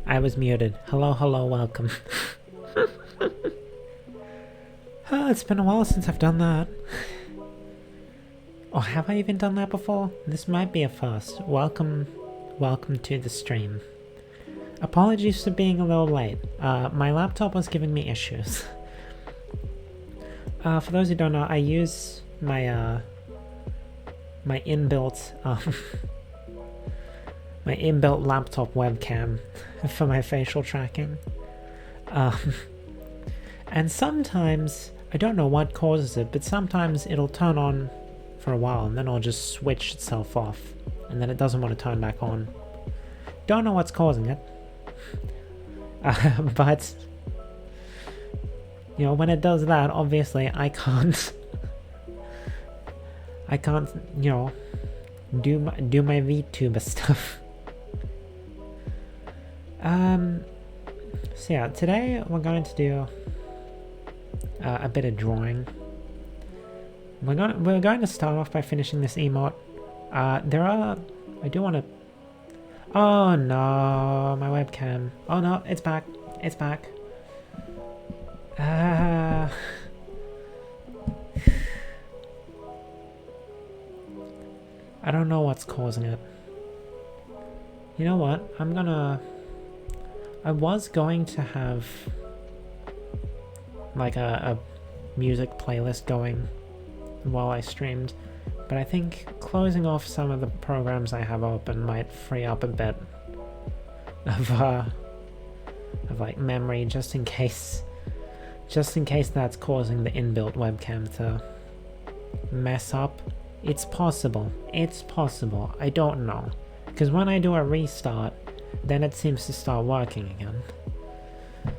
I was muted. Hello, hello, welcome. Oh, it's been a while since I've done that. Or have I even done that before? This might be a first. Welcome to the stream. Apologies for being a little late. My laptop was giving me issues. For those who don't know, I use my my inbuilt laptop webcam for my facial tracking. And sometimes, I don't know what causes it, but sometimes it'll turn on for a while and then it'll just switch itself off and then it doesn't want to turn back on. Don't know what's causing it. But you know, when it does that, obviously I can't you know, do my VTuber stuff. So yeah, today we're going to do a bit of drawing. We're going to start off by finishing this emote. I do want to. Oh no, my webcam. Oh no, it's back. It's back. I don't know what's causing it. You know what? I was going to have like a music playlist going while I streamed, but I think closing off some of the programs I have open might free up a bit of like memory just in case that's causing the inbuilt webcam to mess up. It's possible. I don't know, because when I do a restart, then it seems to start working again.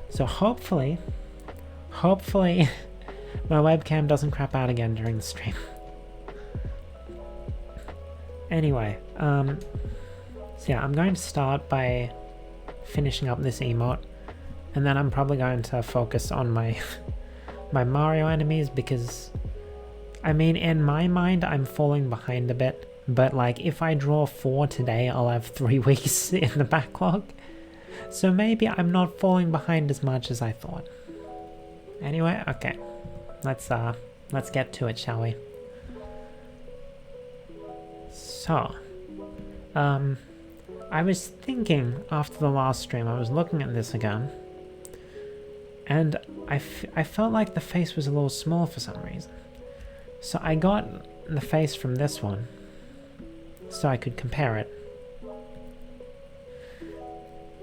So hopefully my webcam doesn't crap out again during the stream. Anyway, so yeah, I'm going to start by finishing up this emote, and then I'm probably going to focus on my Mario enemies, because I mean, in my mind I'm falling behind a bit, but like if I draw 4 today, I'll have 3 weeks in the backlog, so maybe I'm not falling behind as much as I thought. Anyway, okay, let's get to it, shall we? So, I was thinking after the last stream, I was looking at this again, and I felt like the face was a little small for some reason. So I got the face from this one, so I could compare it.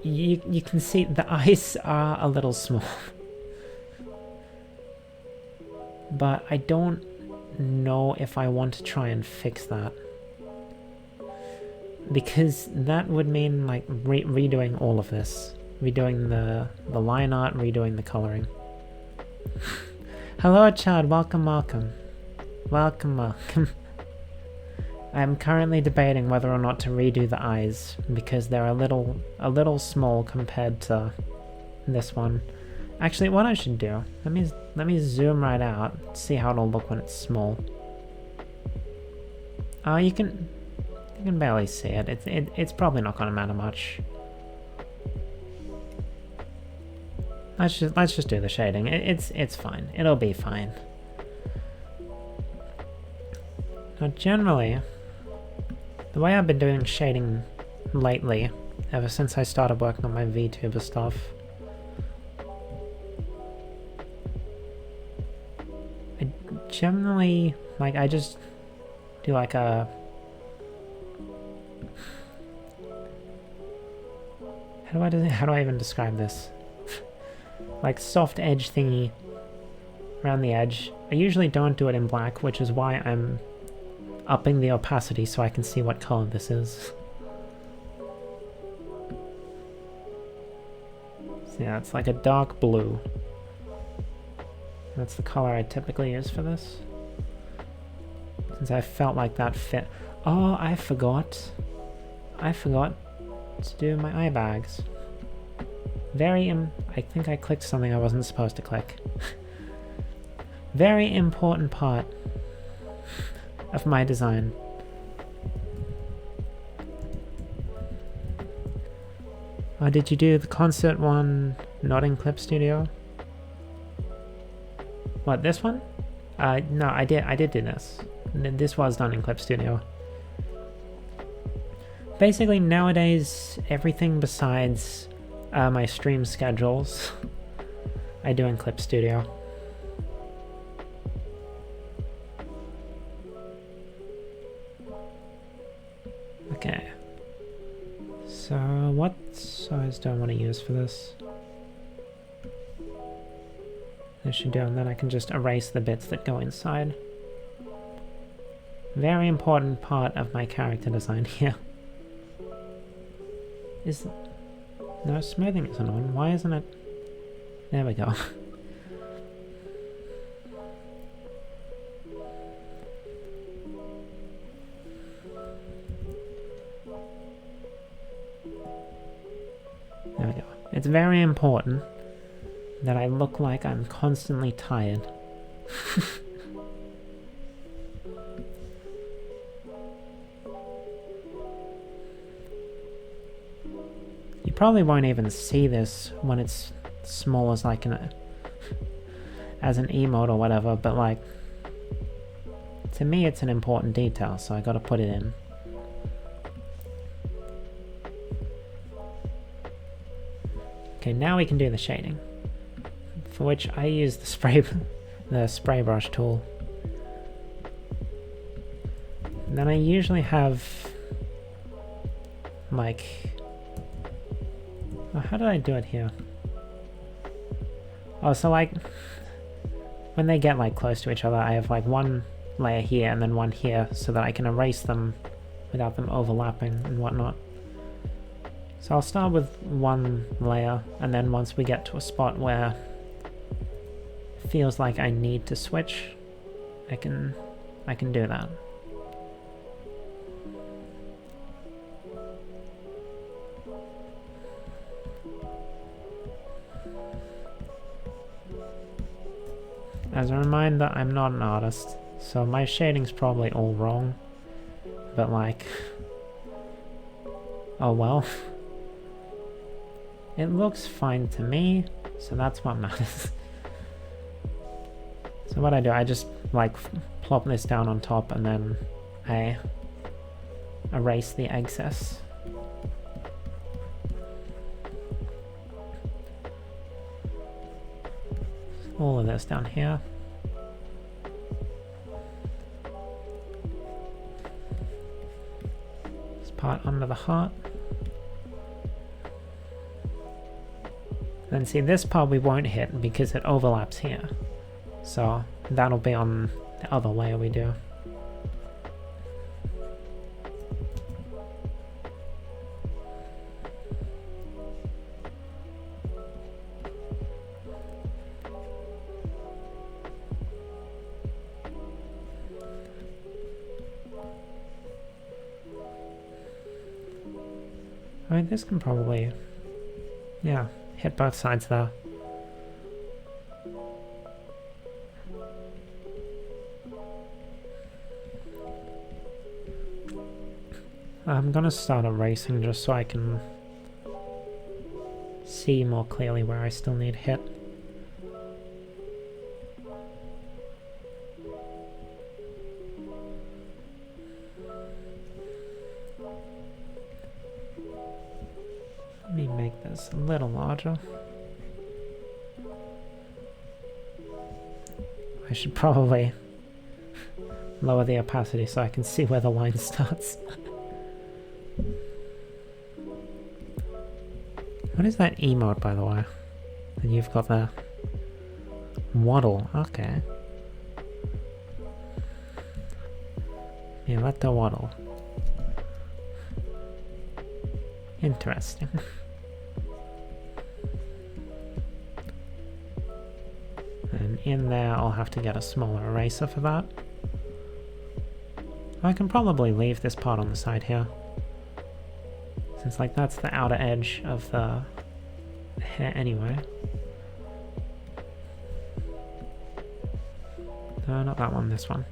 You can see the eyes are a little small. But I don't know if I want to try and fix that, because that would mean like redoing all of this, redoing the line art, redoing the coloring. Hello Chad, welcome. I'm currently debating whether or not to redo the eyes, because they're a little small compared to this one. Actually, what I should do, let me zoom right out, see how it'll look when it's small. You can barely see it. It's probably not gonna matter much. Let's just do the shading. It's fine. It'll be fine. Now, generally, the way I've been doing shading lately, ever since I started working on my VTuber stuff, generally, like, I just do like a... How do I even describe this? Like, soft edge thingy around the edge. I usually don't do it in black, which is why I'm upping the opacity so I can see what color this is. So yeah, it's like a dark blue. That's the color I typically use for this, since I felt like that fit. Oh, I forgot to do my eye bags. I think I clicked something I wasn't supposed to click. Very important part. of my design. Oh, did you do the concert one not in Clip Studio? What, this one? No, I did do this. This was done in Clip Studio. Basically, nowadays, everything besides my stream schedules, I do in Clip Studio. Okay. So, what size do I want to use for this? This should do, and then I can just erase the bits that go inside. Very important part of my character design here. No, smoothing isn't on. Why isn't it? There we go. There we go. It's very important that I look like I'm constantly tired. You probably won't even see this when it's small as like as an emote or whatever, but like, to me it's an important detail, so I gotta put it in. Okay, now we can do the shading, for which I use the spray brush tool. And then I usually have like, oh, how did I do it here? Oh, so like, when they get like close to each other, I have like one layer here and then one here, so that I can erase them without them overlapping and whatnot. So I'll start with one layer, and then once we get to a spot where it feels like I need to switch, I can do that. As a reminder, I'm not an artist, so my shading's probably all wrong, but like, oh well. It looks fine to me, so that's what matters. So what I do, I just like plop this down on top and then I erase the excess. All of this down here. This part under the heart. Then see, this part we won't hit because it overlaps here. So that'll be on the other layer we do. I mean, this can probably, yeah, hit both sides there. I'm gonna start erasing just so I can see more clearly where I still need hit. Let me make this a little larger. I should probably lower the opacity so I can see where the line starts. What is that emote, by the way? And you've got the waddle. Okay. Yeah, let the waddle. Interesting. And in there, I'll have to get a smaller eraser for that. I can probably leave this part on the side here, since like that's the outer edge of the hair anyway. No, not that one, this one.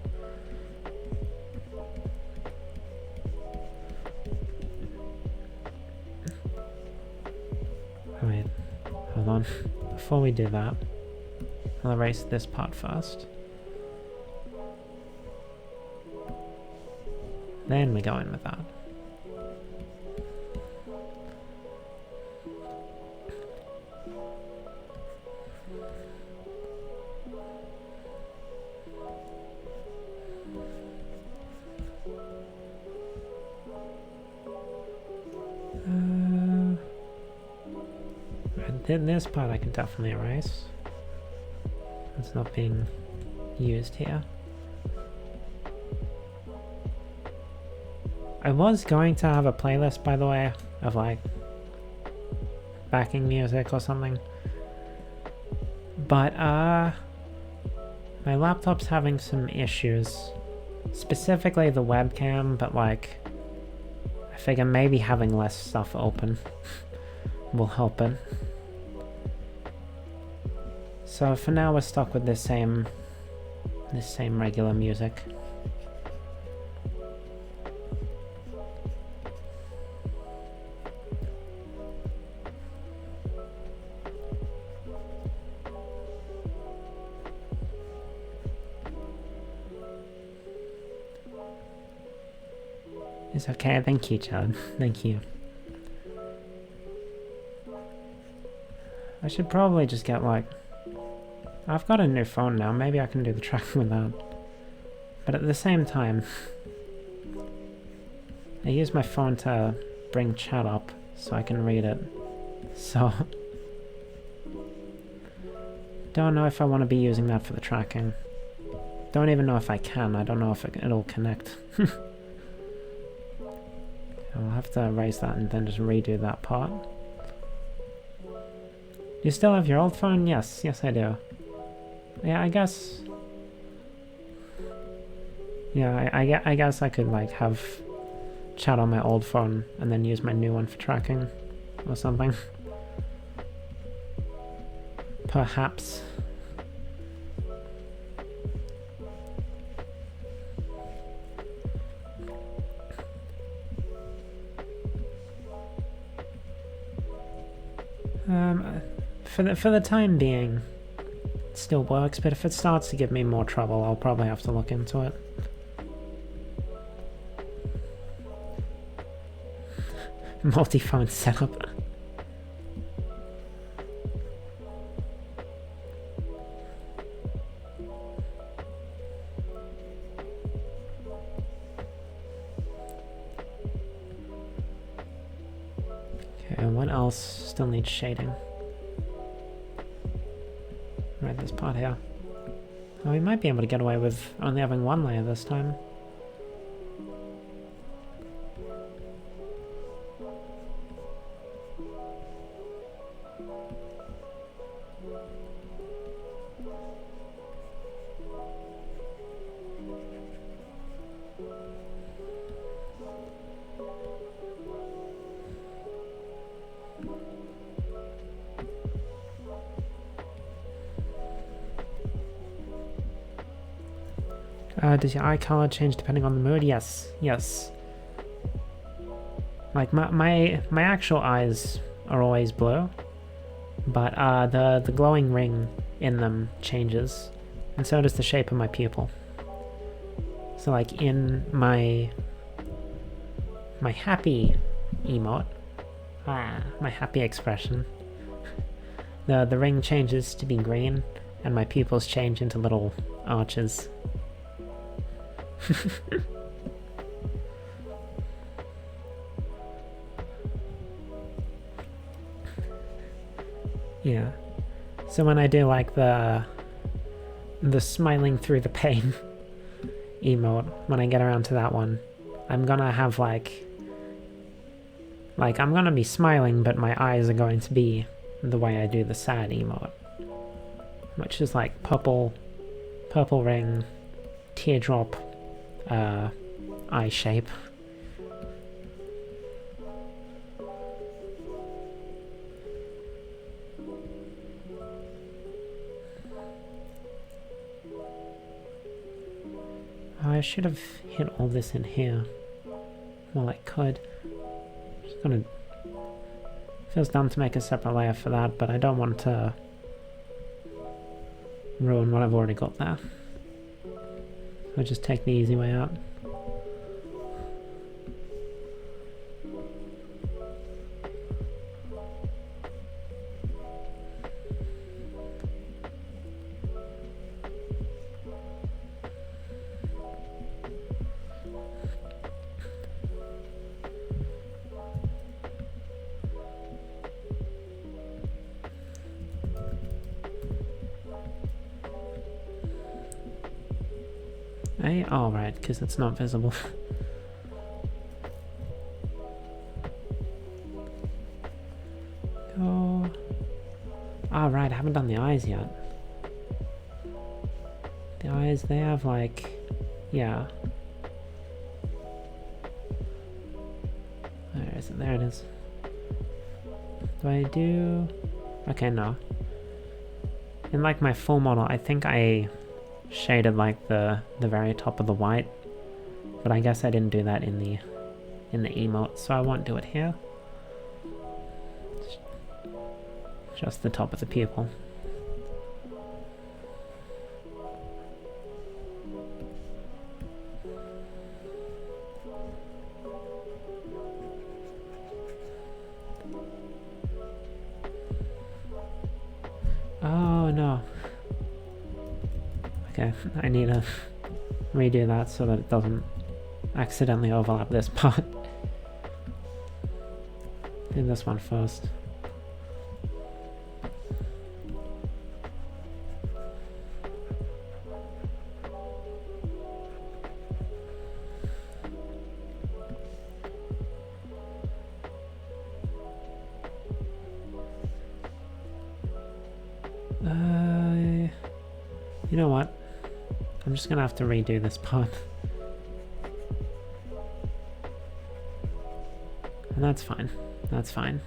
on. Before we do that, I'll erase this part first. Then we go in with that. This part I can definitely erase. It's not being used here. I was going to have a playlist, by the way, of like backing music or something. But my laptop's having some issues. Specifically the webcam, but like I figure maybe having less stuff open will help it. So for now we're stuck with this same regular music. It's okay, thank you, Chad. Thank you. I should probably just get like... I've got a new phone now, maybe I can do the tracking with that. But at the same time, I use my phone to bring chat up so I can read it. So... don't know if I want to be using that for the tracking. Don't even know if I can, I don't know if it'll connect. I'll have to erase that and then just redo that part. You still have your old phone? Yes, yes I do. Yeah, I guess... yeah, I guess I could like have chat on my old phone and then use my new one for tracking or something. Perhaps. For the time being, it still works, but if it starts to give me more trouble, I'll probably have to look into it. Multi-phone setup. Okay, what else still needs shading? Right, this part here. Oh, we might be able to get away with only having one layer this time. Does your eye color change depending on the mood? Yes, yes. Like my actual eyes are always blue, but the glowing ring in them changes, and so does the shape of my pupil. So like in my happy emote, my happy expression, the ring changes to be green, and my pupils change into little arches. Yeah. So when I do like the smiling through the pain emote, when I get around to that one, I'm gonna have like I'm gonna be smiling, but my eyes are going to be the way I do the sad emote, which is like purple ring, teardrop, eye shape. I should have hit all this in here. Well, I could. Just gonna Feels dumb to make a separate layer for that, but I don't want to ruin what I've already got there. So just take the easy way out. Oh, right, because it's not visible. Oh. Oh, right, I haven't done the eyes yet. The eyes, they have like... Yeah. Where is it? There it is. Do I do... Okay, no. In like my full model, I think I shaded like the very top of the white, but I guess I didn't do that in the emote, so I won't do it here. Just the top of the pupil. Oh no. Okay, I need to redo that so that it doesn't accidentally overlap this part. Do this one first. You know what? I'm just gonna have to redo this part. And that's fine. That's fine.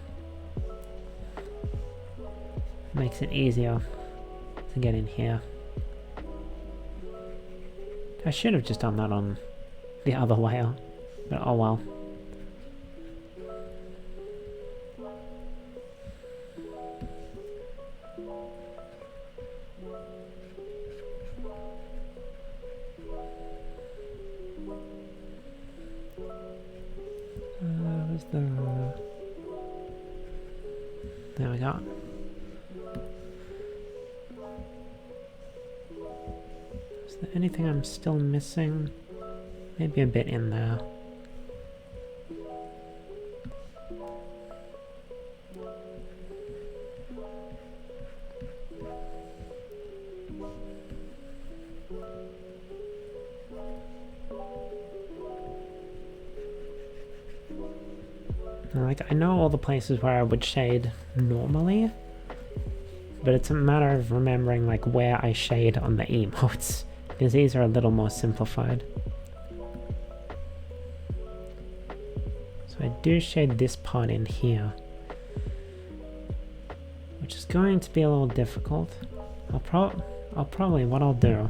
Makes it easier to get in here. I should have just done that on the other layer, but oh well. There we go. Is there anything I'm still missing? Maybe a bit in there. Like, I know all the places where I would shade normally, but it's a matter of remembering like where I shade on the emotes, because these are a little more simplified. So I do shade this part in here, which is going to be a little difficult. I'll probably, what I'll do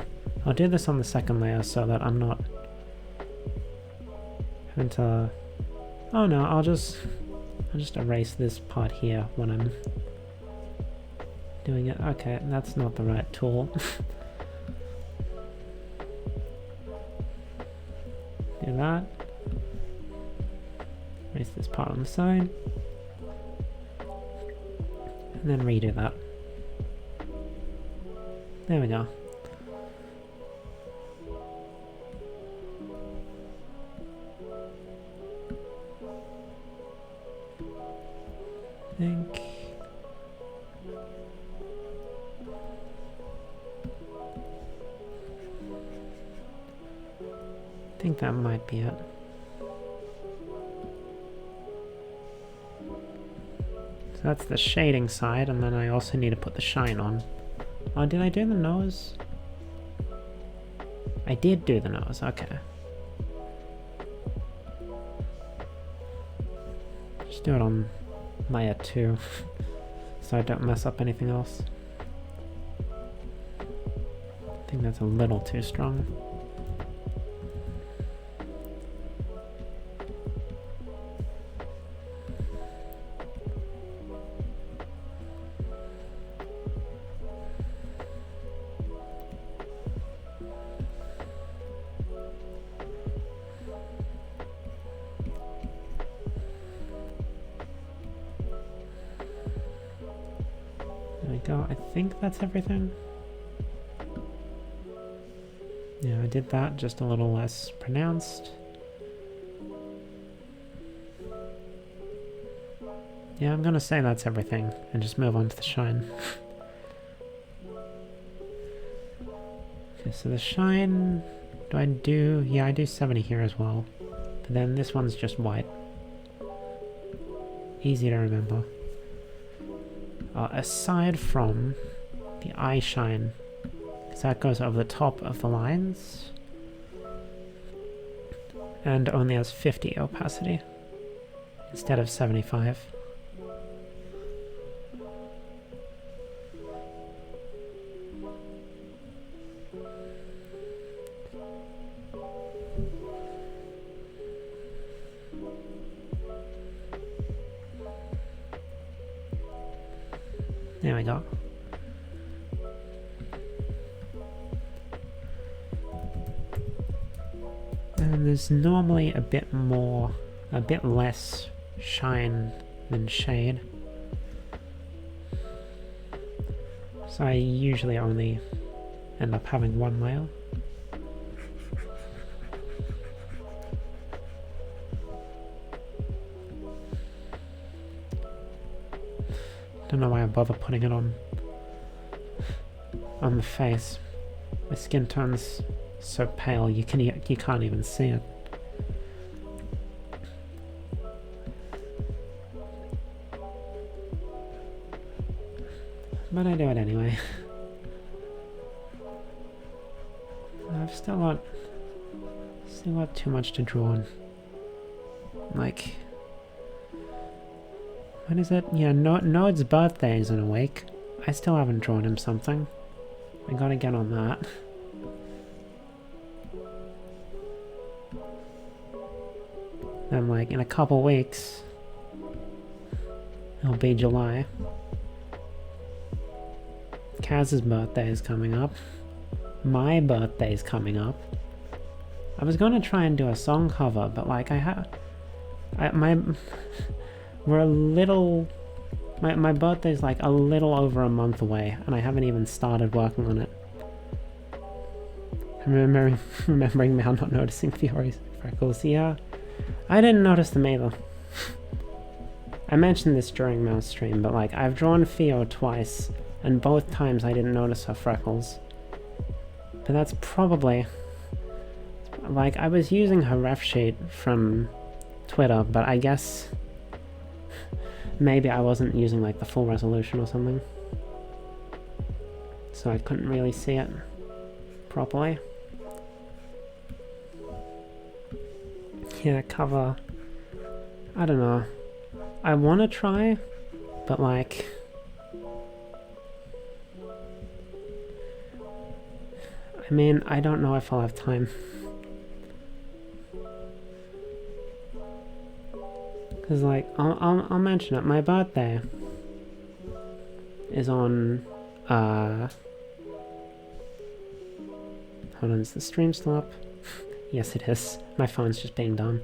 this on the second layer so that I'm not having to... Oh no, I'll just erase this part here when I'm doing it. Okay, that's not the right tool. Do that. Erase this part on the side. And then redo that. There we go. I think that might be it. So that's the shading side, and then I also need to put the shine on. Oh, did I do the nose? I did do the nose, okay. Just do it on layer 2, so I don't mess up anything else. I think that's a little too strong. we go. I think that's everything. Yeah, I did that, just a little less pronounced. Yeah, I'm gonna say that's everything and just move on to the shine. Okay, so the shine, do I do, yeah, I do 70 here as well. But then this one's just white. Easy to remember. Aside from the eye shine, because that goes over the top of the lines and only has 50 opacity instead of 75. There we go. And there's normally a bit less shine than shade. So I usually only end up having one layer. Don't know why I bother putting it on the face. My skin tone's so pale you can't even see it. But I do it anyway. I've still got too much to draw on. Like, when is it? Yeah, Node's birthday is in a week. I still haven't drawn him something. I gotta get on that. Then, like, in a couple weeks, it'll be July. Kaz's birthday is coming up. My birthday is coming up. I was gonna try and do a song cover, but, like, we're a little... My birthday's like a little over a month away, and I haven't even started working on it. I'm remembering now not noticing Fiori's freckles. Yeah, I didn't notice them either. I mentioned this during Mouse stream, but like, I've drawn Fio twice, and both times I didn't notice her freckles. But that's probably... Like, I was using her ref sheet from Twitter, but I guess... Maybe I wasn't using like the full resolution or something. So I couldn't really see it properly. Yeah, cover. I don't know. I want to try, but like... I mean, I don't know if I'll have time. Because, like, I'll mention it. My birthday is on, hold on, is the stream still up? Yes, it is. My phone's just being dumb.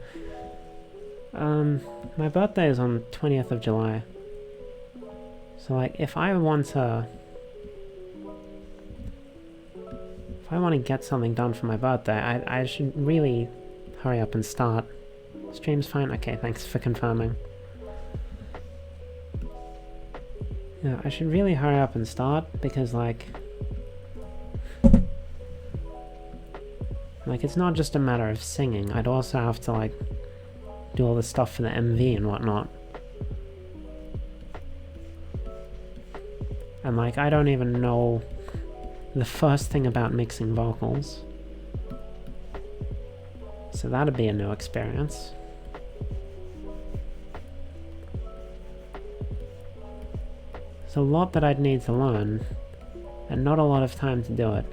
My birthday is on 20th of July. So, like, if I want to get something done for my birthday, I should really hurry up and start. Stream's fine? Okay, thanks for confirming. Yeah, I should really hurry up and start, because like, it's not just a matter of singing. I'd also have to like do all the stuff for the MV and whatnot. And like, I don't even know the first thing about mixing vocals. So that'd be a new experience. There's a lot that I'd need to learn, and not a lot of time to do it.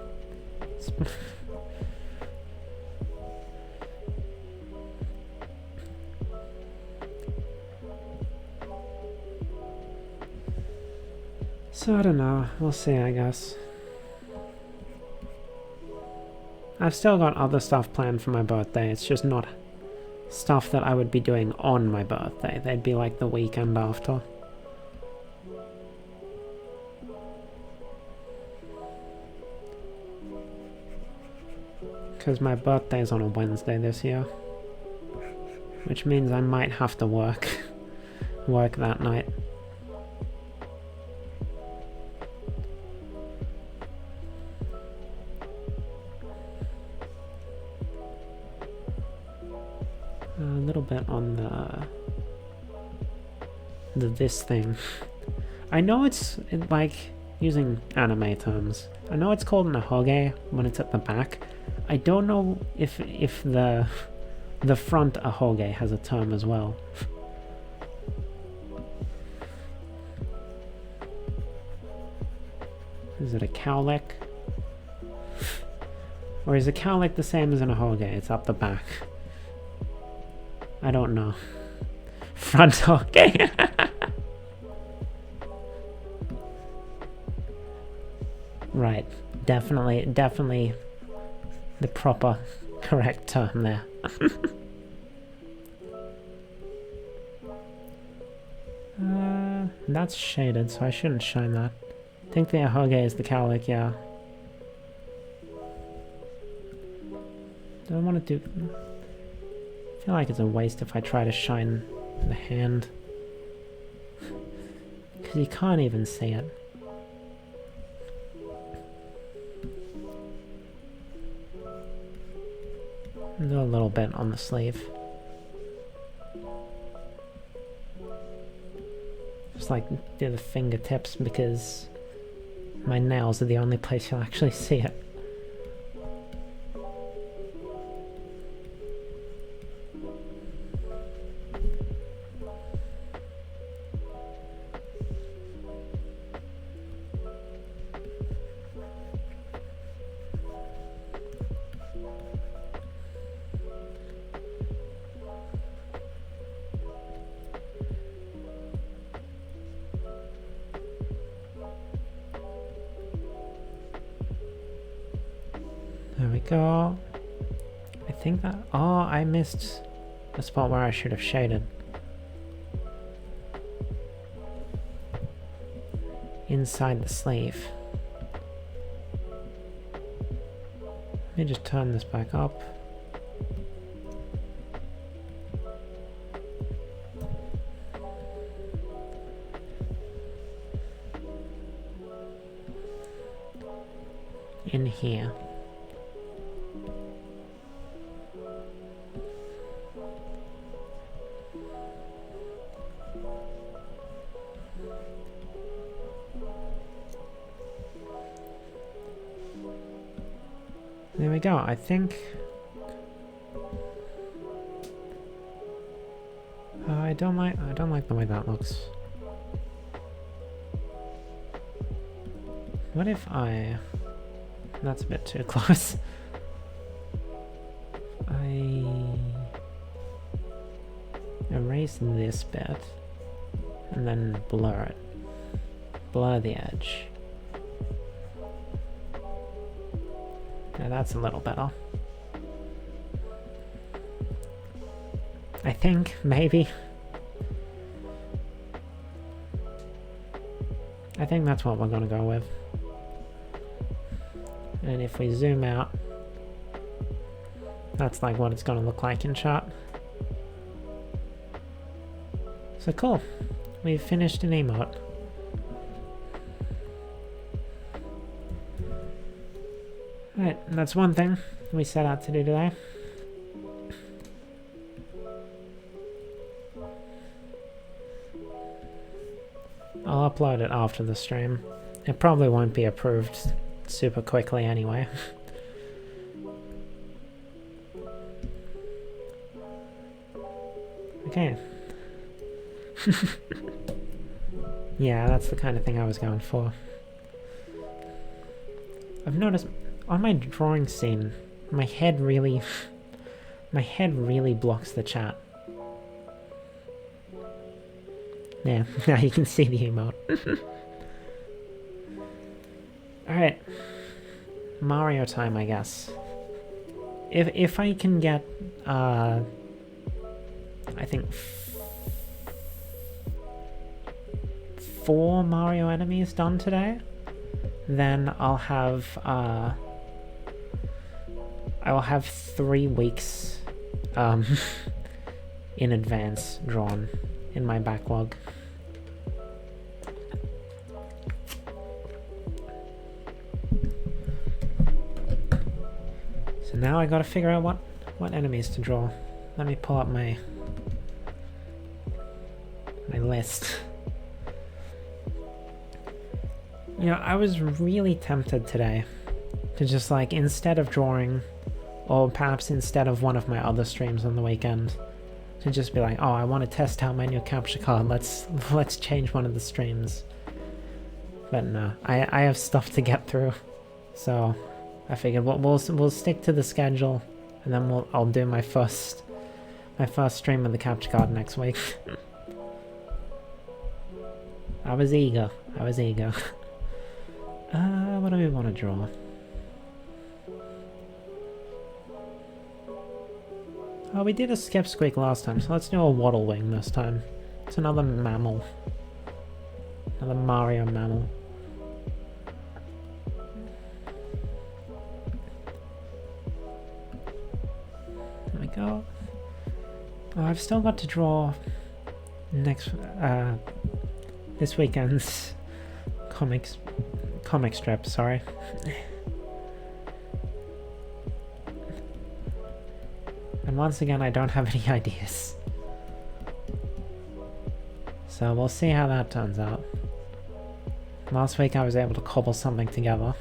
So I don't know, we'll see, I guess. I've still got other stuff planned for my birthday, it's just not stuff that I would be doing on my birthday. They'd be like the weekend after. Because my birthday's on a Wednesday this year. Which means I might have to work that night. A little bit on the this thing. I know it's like using anime terms. I know it's called an ahoge when it's at the back. I don't know if the front ahoge has a term as well. Is it a cowlick? Or is a cowlick the same as an ahoge? It's up the back. I don't know. Front ahoge. Right. Definitely the proper, correct term there. That's shaded, so I shouldn't shine that. I think the ahoge is the cowlick, yeah. Do I want to do... I feel like it's a waste if I try to shine the hand. Because you can't even see it. Do a little bit on the sleeve. Just like do the fingertips because my nails are the only place you'll actually see it. There we go. I think that... Oh, I missed the spot where I should have shaded. Inside the sleeve. Let me just turn this back up. In here. There we go. I think I don't like the way that looks. What if I... That's a bit too close. I erase this bit and then blur it. Blur the edge. Now that's a little better. I think, maybe. I think that's what we're gonna go with. And if we zoom out, that's like what it's gonna look like in shot. So cool. We've finished an emote. Right, that's one thing we set out to do today. I'll upload it after the stream. It probably won't be approved super quickly anyway. Okay. Yeah, that's the kind of thing I was going for. I've noticed on my drawing scene, my head really blocks the chat. Yeah, now you can see the emote. Alright. Mario time, I guess. If I can get, I think 4 Mario enemies done today, then I'll have, I will have 3 weeks in advance drawn in my backlog. So now I gotta figure out what enemies to draw. Let me pull up my list. You know, I was really tempted today to just like, instead of drawing, or perhaps instead of one of my other streams on the weekend, to just be like, oh, I want to test out my new capture card, let's change one of the streams. But no, I have stuff to get through, so I figured we'll stick to the schedule, and then I'll do my first stream of the capture card next week. I was eager. What do we want to draw? Oh, we did a skip squeak last time, so let's do a waddle wing this time. It's another mammal. Another Mario mammal. There we go. Oh, I've still got to draw this weekend's comic strip, sorry. And once again, I don't have any ideas. So we'll see how that turns out. Last week I was able to cobble something together.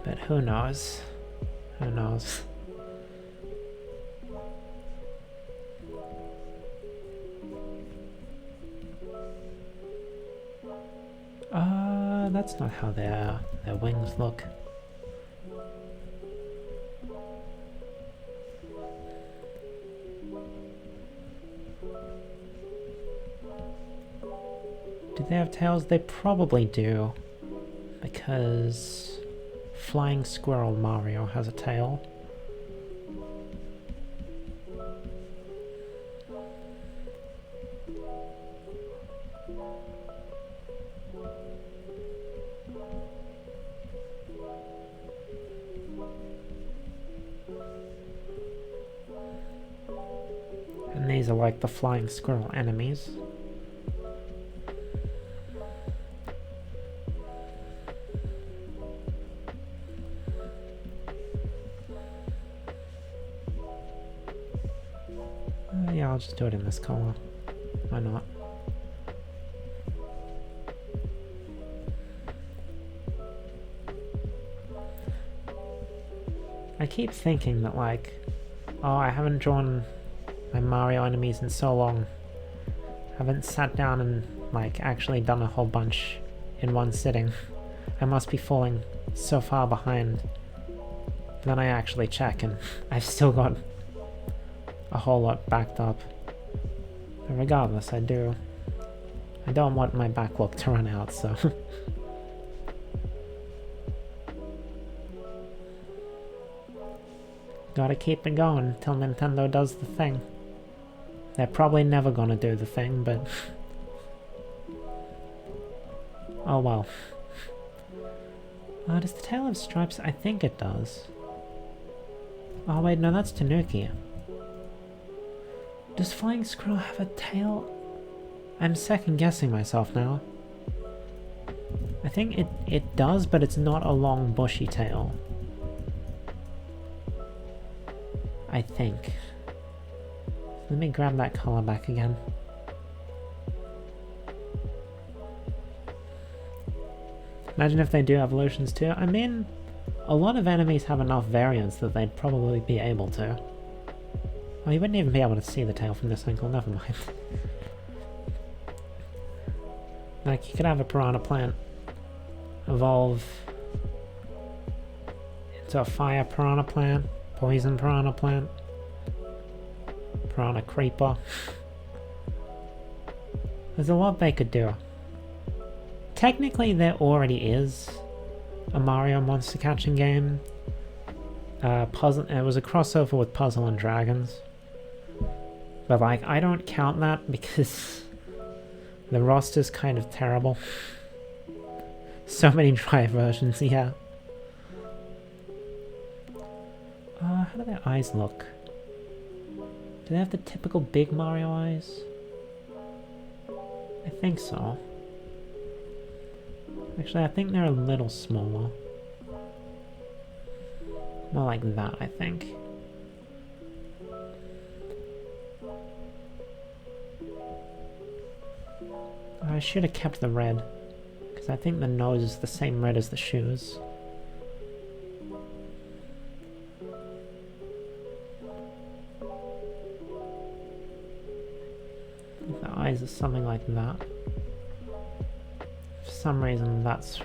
But who knows? Who knows? That's not how their wings look. Do they have tails? They probably do, because Flying Squirrel Mario has a tail. And these are like the flying squirrel enemies. Yeah, I'll just do it in this color. Why not? I keep thinking that, like, oh, I haven't drawn my Mario enemies in so long. I haven't sat down and, like, actually done a whole bunch in one sitting. I must be falling so far behind. But then I actually check and I've still got a whole lot backed up. But regardless, I don't want my backlog to run out, so... Gotta keep it going till Nintendo does the thing. They're probably never gonna do the thing, but... oh well. Does the tail have stripes? I think it does. Oh wait, no, that's Tanuki. Does Flying Squirrel have a tail? I'm second guessing myself now. I think it does, but it's not a long bushy tail. I think. Let me grab that color back again. Imagine if they do evolutions too. I mean, a lot of enemies have enough variants that they'd probably be able to. Oh, you wouldn't even be able to see the tail from this angle, never mind. Like, you could have a piranha plant evolve into a fire piranha plant, poison piranha plant, piranha creeper. There's a lot they could do. Technically, there already is a Mario monster catching game. Puzzle. It was a crossover with Puzzle and Dragons. But like, I don't count that because the roster's kind of terrible. So many dry versions, yeah. How do their eyes look? Do they have the typical big Mario eyes? I think so. Actually, I think they're a little smaller. More like that, I think. I should have kept the red, because I think the nose is the same red as the shoes. The eyes are something like that. For some reason that's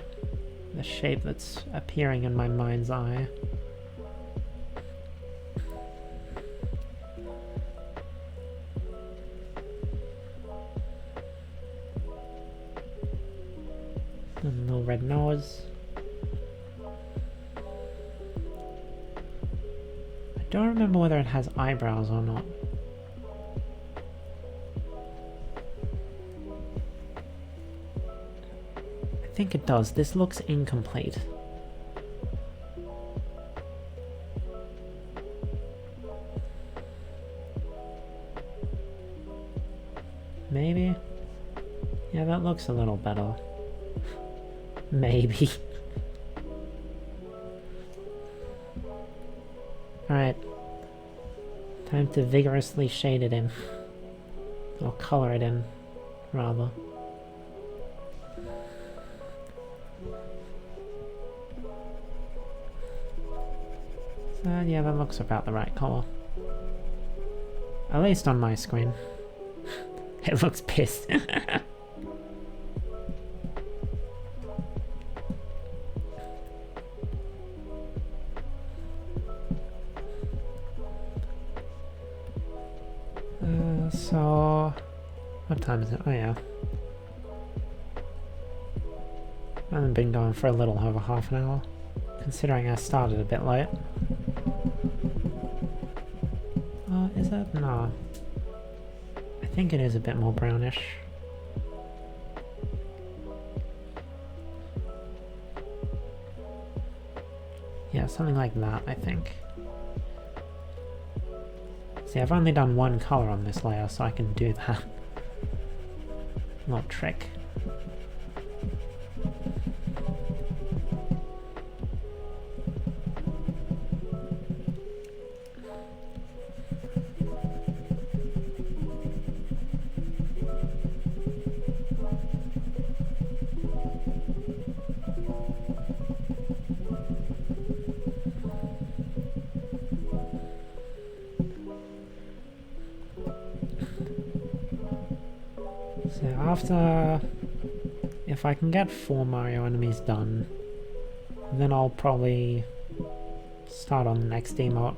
the shape that's appearing in my mind's eye. And little red nose. I don't remember whether it has eyebrows or not. I think it does. This looks incomplete. Maybe? Yeah, that looks a little better. Maybe. Alright. Time to vigorously shade it in. Or color it in, rather. So, yeah, that looks about the right color. At least on my screen. It looks pissed. So... what time is it? Oh yeah. I haven't been going for a little over half an hour, considering I started a bit late. Is it? No. I think it is a bit more brownish. Yeah, something like that, I think. See, I've only done one color on this layer, so I can do that. Little trick. So after, if I can get 4 Mario enemies done, then I'll probably start on the next emote.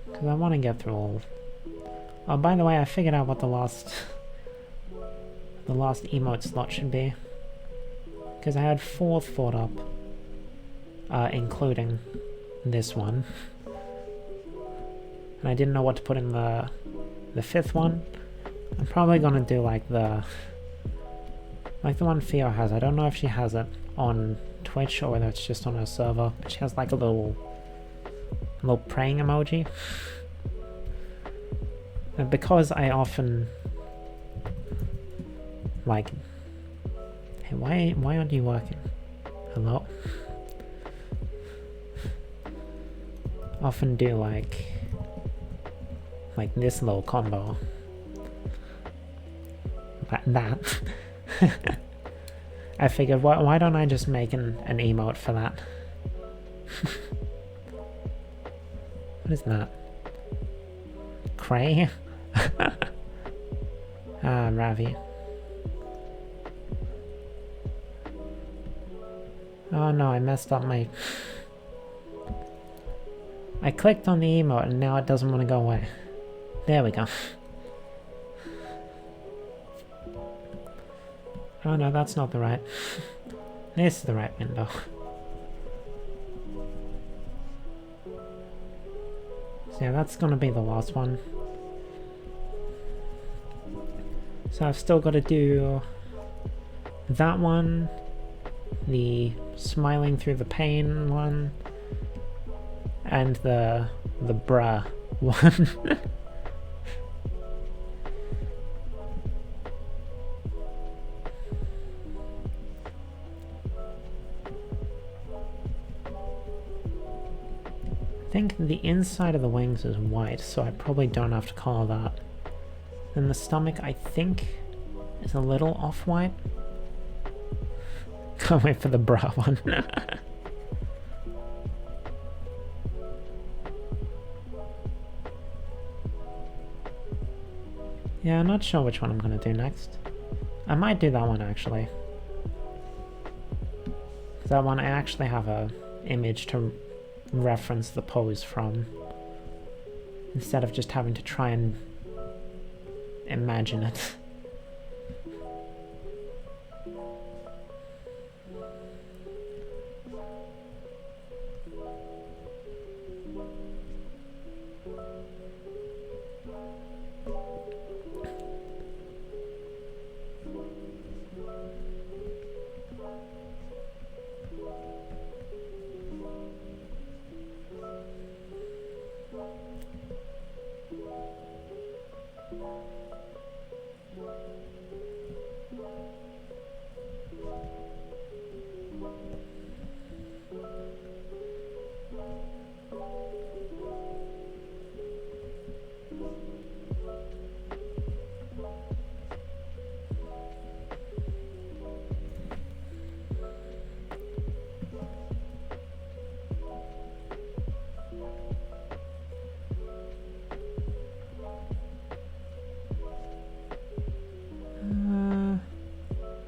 Because I want to get through all. Oh, by the way, I figured out what the last emote slot should be. Because I had 4 thought up, including this one. And I didn't know what to put in the 5th one. I'm probably gonna do like the one Theo has. I don't know if she has it on Twitch or whether it's just on her server, but she has like a little praying emoji. And because I often like, hey, why aren't you working? Hello? Often do like this little combo. That. I figured, why don't I just make an emote for that? What is that? Cray? Ravi. Oh no, I messed up my... I clicked on the emote and now it doesn't want to go away. There we go. Oh no, that's not the right. This is the right window. So yeah, that's gonna be the last one. So I've still got to do that one, the smiling through the pain one, and the bruh one. I think the inside of the wings is white, so I probably don't have to color that. Then the stomach, I think, is a little off-white. Can't wait for the bra one. Yeah, I'm not sure which one I'm gonna do next. I might do that one, actually. That one, I actually have a image to reference the pose from, instead of just having to try and imagine it.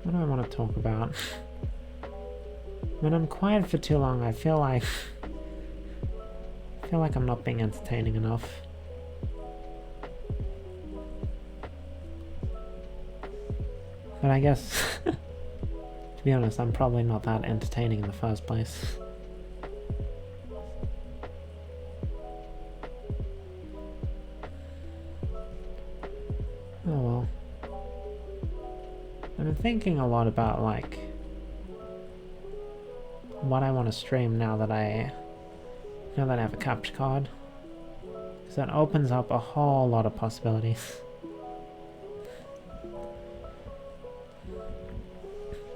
What do I want to talk about? When I'm quiet for too long, I feel like I'm not being entertaining enough. But I guess, to be honest, I'm probably not that entertaining in the first place. Oh well. I've been thinking a lot about, like, what I want to stream now that I have a capture card. Because that opens up a whole lot of possibilities.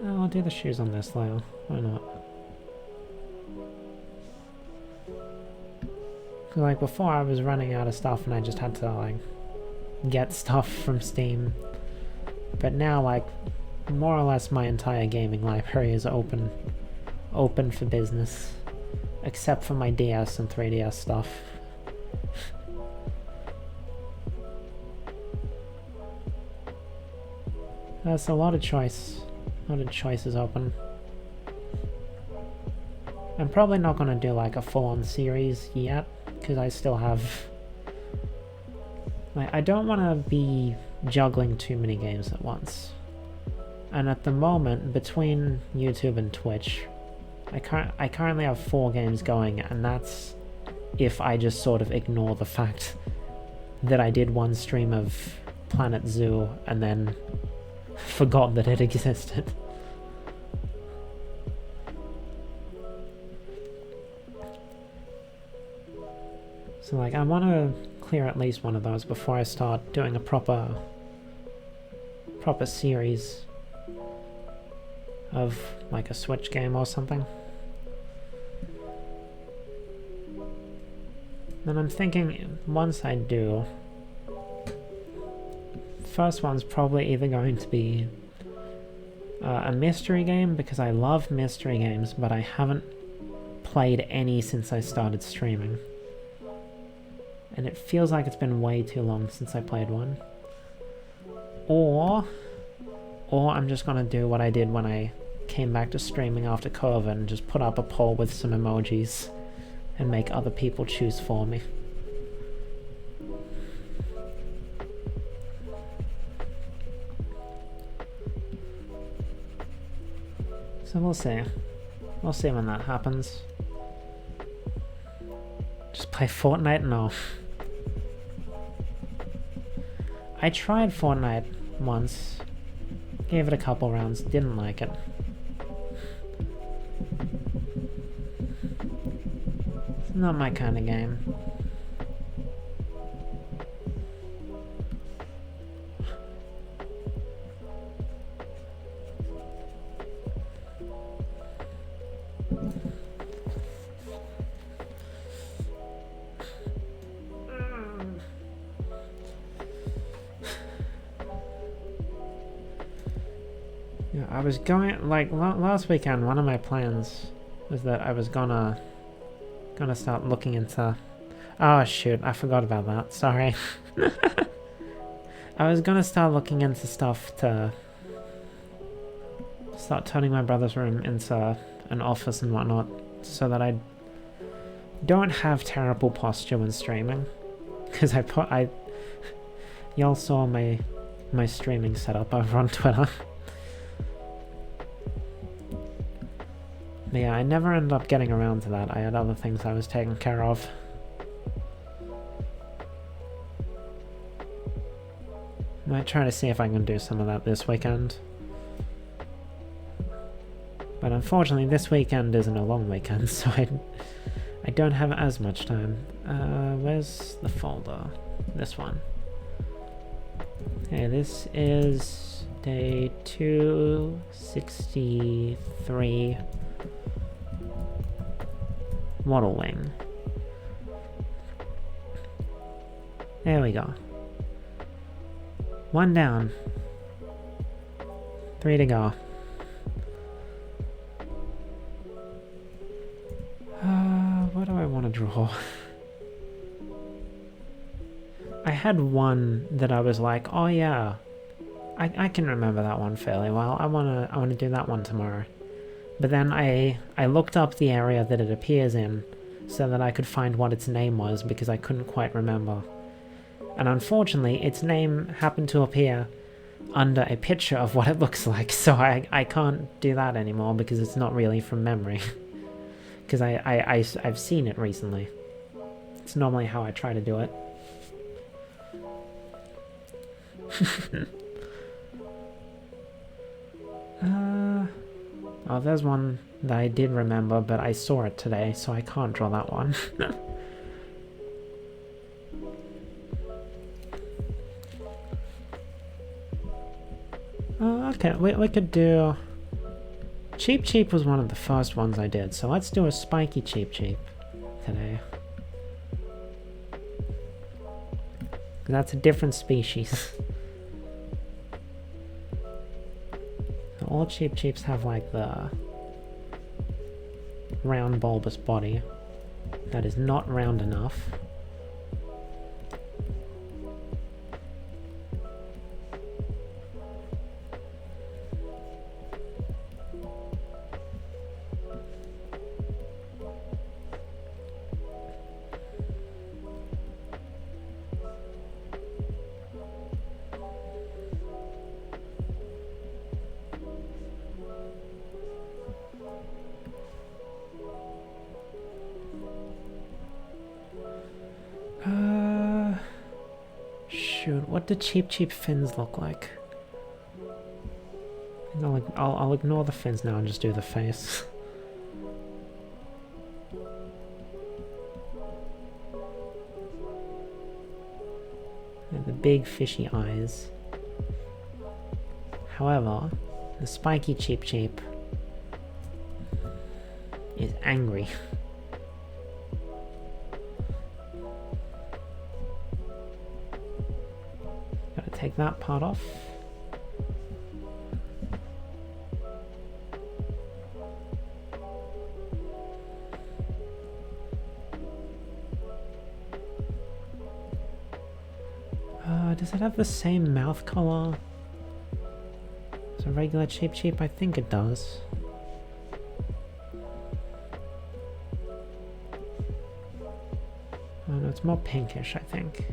I'll do the shoes on this layer. Why not? Because, like, before I was running out of stuff and I just had to, like, get stuff from Steam. But now, like, more or less my entire gaming library is open for business, except for my DS and 3DS stuff. That's a lot of choices open. I'm probably not gonna do like a full-on series yet, because I still have... I don't want to be juggling too many games at once. And at the moment, between YouTube and Twitch, I currently have 4 games going, and that's if I just sort of ignore the fact that I did one stream of Planet Zoo and then forgot that it existed. So, like, I want to clear at least one of those before I start doing a proper series of, like, a Switch game or something. Then I'm thinking, once I do, first one's probably either going to be a mystery game, because I love mystery games, but I haven't played any since I started streaming. And it feels like it's been way too long since I played one. Or I'm just gonna do what I did when I came back to streaming after COVID and just put up a poll with some emojis and make other people choose for me. So we'll see. We'll see when that happens. Just play Fortnite? No. I tried Fortnite once. Gave it a couple rounds, didn't like it. It's not my kind of game. Yeah, I was going, like, last weekend, one of my plans was that I was gonna start looking into... Oh shoot, I forgot about that, sorry. I was gonna start looking into stuff to start turning my brother's room into an office and whatnot, so that I don't have terrible posture when streaming. Because y'all saw my streaming setup over on Twitter. But yeah, I never ended up getting around to that. I had other things I was taking care of. Might try to see if I can do some of that this weekend. But unfortunately, this weekend isn't a long weekend, so I don't have as much time. Where's the folder? This one. Okay, this is day 263. Model wing. There we go. 1 down. 3 to go. What do I want to draw? I had one that I was like, oh yeah, I can remember that one fairly well. I wanna do that one tomorrow. But then I looked up the area that it appears in so that I could find what its name was, because I couldn't quite remember. And unfortunately, its name happened to appear under a picture of what it looks like, so I can't do that anymore because it's not really from memory. Because I've seen it recently. It's normally how I try to do it. Oh, there's one that I did remember, but I saw it today, so I can't draw that one. Okay, we could do... Cheep Cheep was one of the first ones I did, so let's do a spiky Cheep Cheep today. That's a different species. All Cheep Cheeps have like the round bulbous body that is not round enough. Shoot, what do Cheep Cheep fins look like? I think I'll ignore the fins now and just do the face. And the big fishy eyes. However, the spiky Cheep Cheep is angry. Gotta take that part off. Does it have the same mouth color as a regular Cheep Cheep? I think it does. Oh no, it's more pinkish, I think.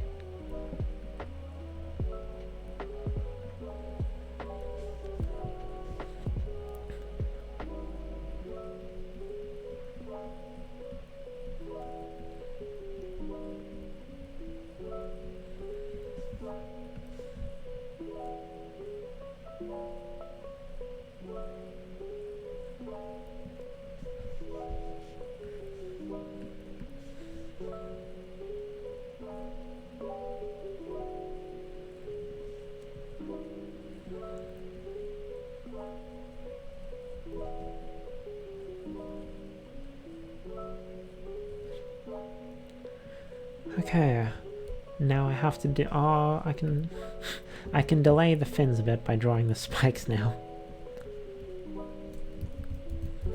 Okay. Now I have to do... Oh, I can... I can delay the fins a bit by drawing the spikes now.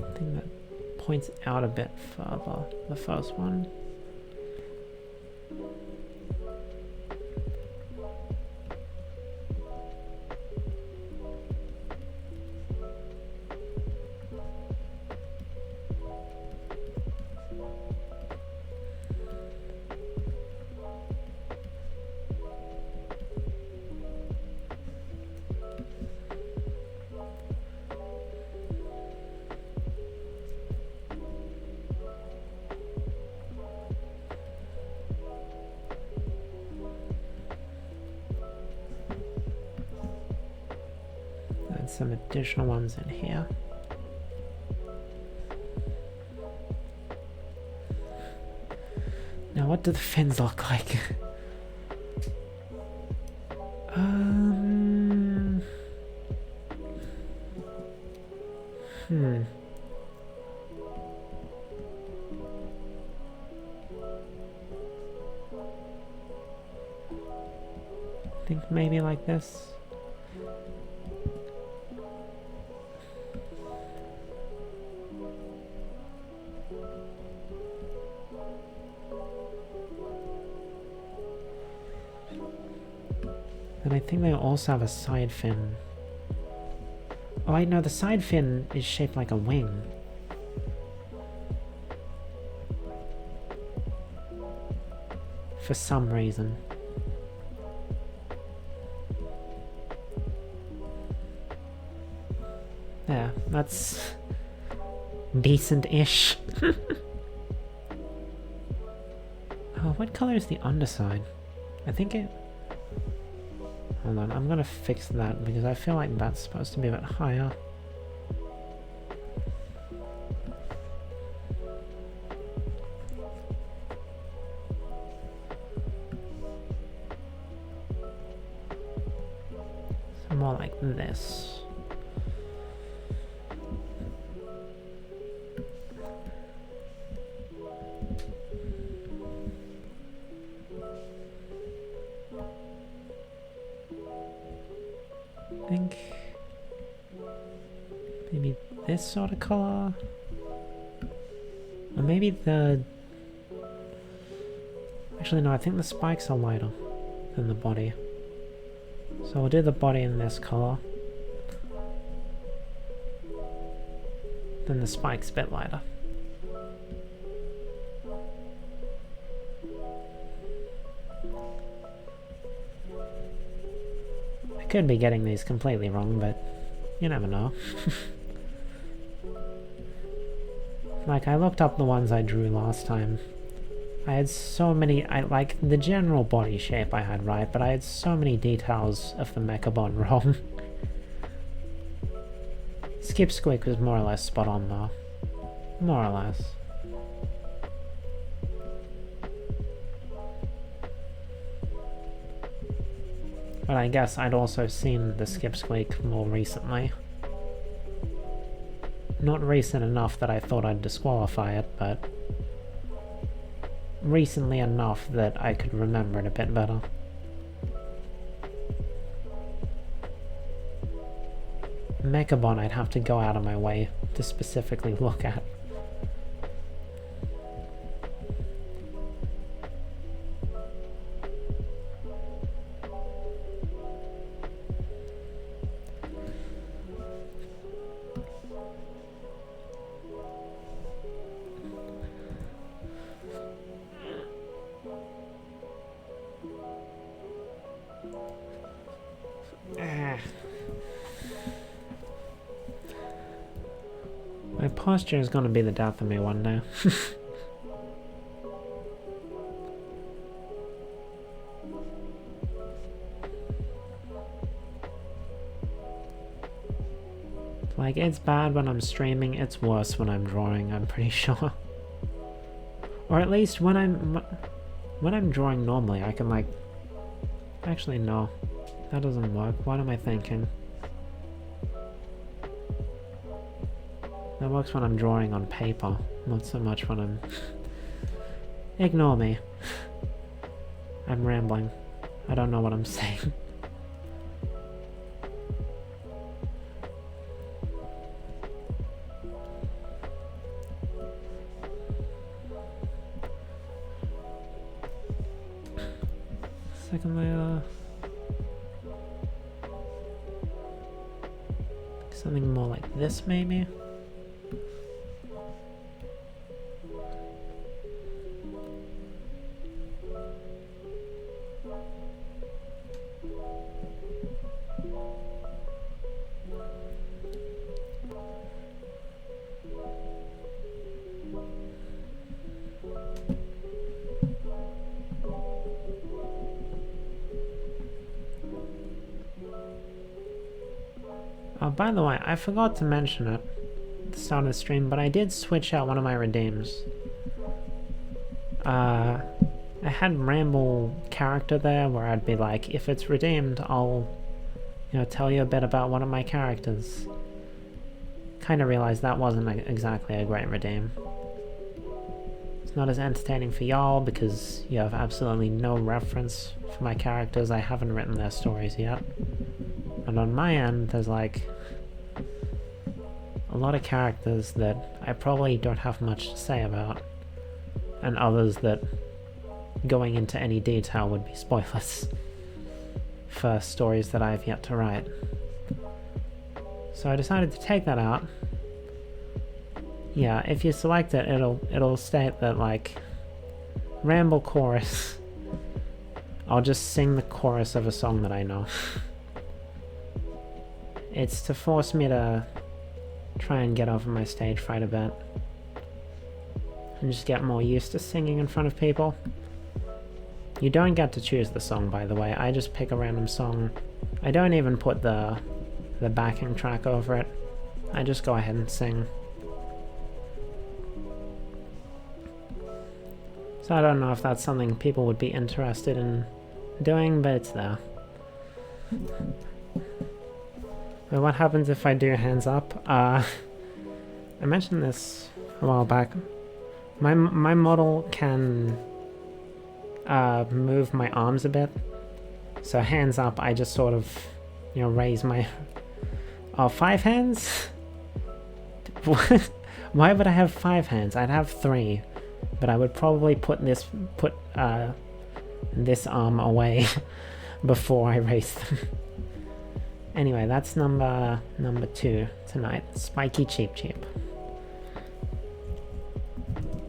I think that points out a bit further, the first one. Some additional ones in here. Now what do the fins look like? I think maybe like this. And I think they also have a side fin. Oh, I know the side fin is shaped like a wing. For some reason. Yeah, that's decent-ish. Oh, what color is the underside? I think it... Hold on, I'm gonna fix that because I feel like that's supposed to be a bit higher. So more like this. I think maybe this sort of color, or maybe the... Actually no, I think the spikes are lighter than the body, so we'll do the body in this color, then the spikes a bit lighter. Could be getting these completely wrong, but you never know. Like, I looked up the ones I drew last time. I had so many, like, the general body shape I had right, but I had so many details of the Mechabon wrong. Skip Squeak was more or less spot on though. More or less. But I guess I'd also seen the Skip Squeak more recently. Not recent enough that I thought I'd disqualify it, but recently enough that I could remember it a bit better. Mechabon I'd have to go out of my way to specifically look at. My posture is going to be the death of me one day. Like, it's bad when I'm streaming, it's worse when I'm drawing, I'm pretty sure. Or at least when I'm drawing normally, I can, like... Actually, no. That doesn't work. What am I thinking? That works when I'm drawing on paper, not so much when I'm... Ignore me. I'm rambling. I don't know what I'm saying. Second layer. Something more like this, maybe? Oh, by the way, I forgot to mention it at the start of the stream, but I did switch out one of my redeems. I had Ramble character there where I'd be like, if it's redeemed, I'll, tell you a bit about one of my characters. Kind of realized that wasn't exactly a great redeem. It's not as entertaining for y'all because you have absolutely no reference for my characters. I haven't written their stories yet. And on my end, there's like a lot of characters that I probably don't have much to say about, and others that going into any detail would be spoilers for stories that I have yet to write. So I decided to take that out. Yeah, if you select it, it'll state that like Ramble chorus. I'll just sing the chorus of a song that I know. It's to force me to try and get over my stage fright a bit. And just get more used to singing in front of people. You don't get to choose the song, by the way. I just pick a random song. I don't even put the backing track over it. I just go ahead and sing. So I don't know if that's something people would be interested in doing, but it's there. But what happens if I do hands up? I mentioned this a while back. My model can move my arms a bit. So hands up, I just sort of, raise my... Oh, 5 hands? What? Why would I have 5 hands? I'd have 3. But I would probably put this arm away before I raise them. Anyway, that's number 2 tonight. Spiky Cheep Cheep.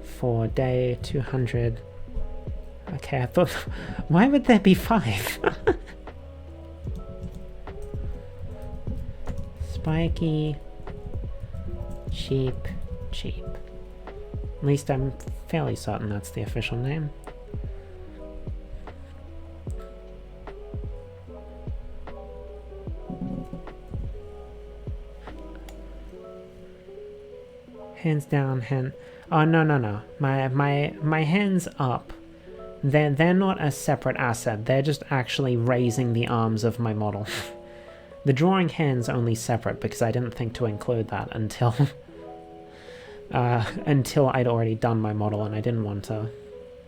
For day 200. Okay, I thought... Why would there be 5? Spiky Cheep Cheep. At least I'm fairly certain that's the official name. Hands down, oh no. My hands up. They're not a separate asset. They're just actually raising the arms of my model. The drawing hand's only separate because I didn't think to include that until until I'd already done my model and I didn't want to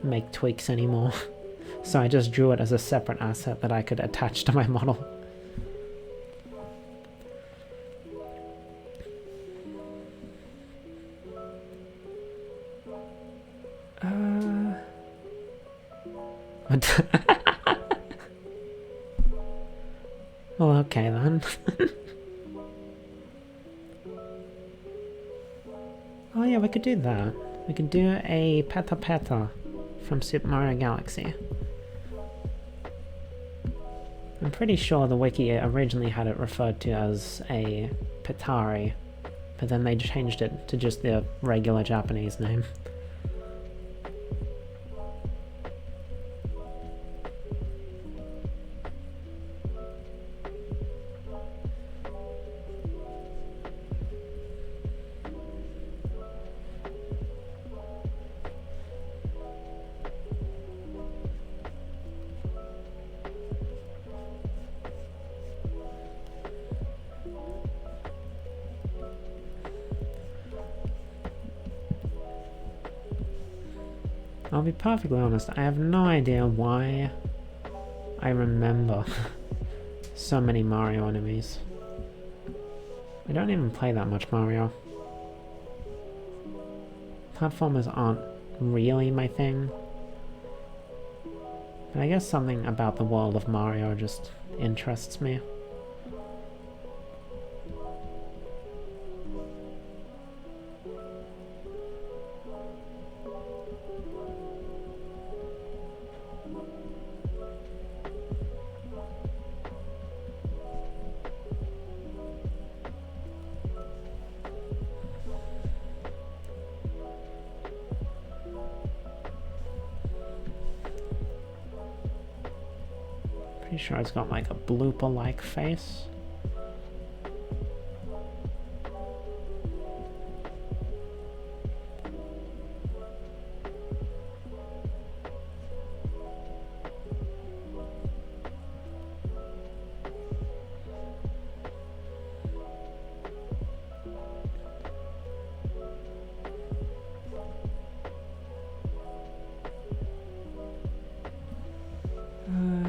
make tweaks anymore. So I just drew it as a separate asset that I could attach to my model. Well, okay then. Oh yeah, we could do that. We could do a Peta Peta from Super Mario Galaxy. I'm pretty sure the wiki originally had it referred to as a Petari, but then they changed it to just the regular Japanese name. I'll be perfectly honest, I have no idea why I remember so many Mario enemies. I don't even play that much Mario. Platformers aren't really my thing. But I guess something about the world of Mario just interests me. Pretty sure it's got like a blooper-like face.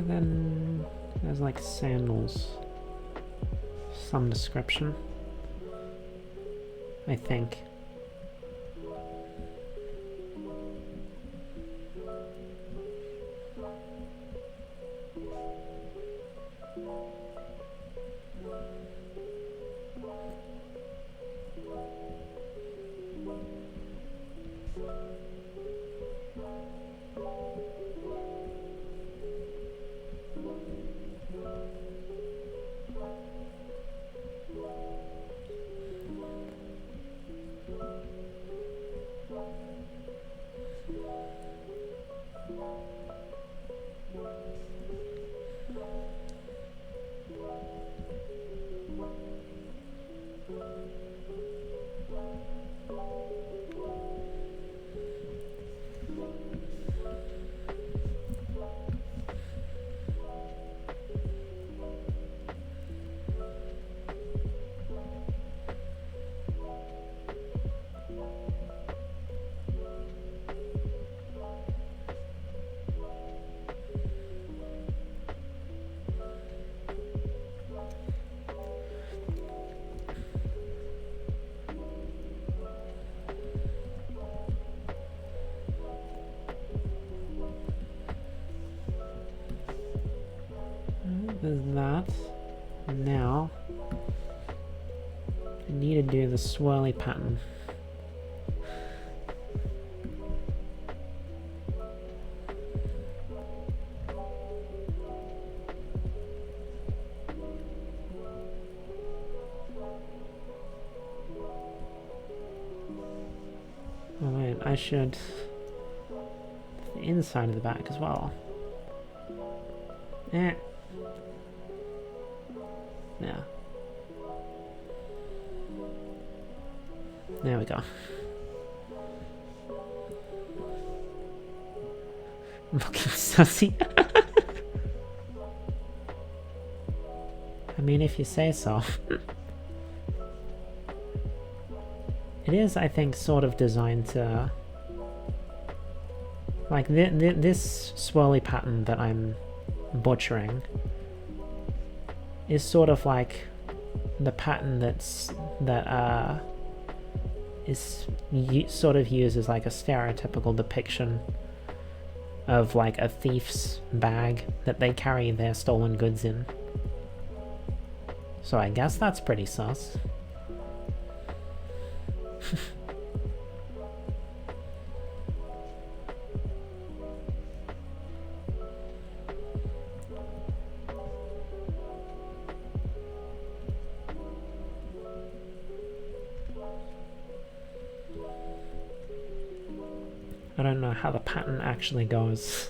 Then there's like sandals. Some description, I think. There's that. Now, I need to do the swirly pattern. Oh wait, I should... the inside of the back as well. Eh. Yeah. There we go. I'm fucking sussy. I mean, if you say so. It is, I think, sort of designed to... like, this swirly pattern that I'm butchering is sort of like the pattern that is sort of used as like a stereotypical depiction of like a thief's bag that they carry their stolen goods in. So I guess that's pretty sus. I don't know how the pattern actually goes,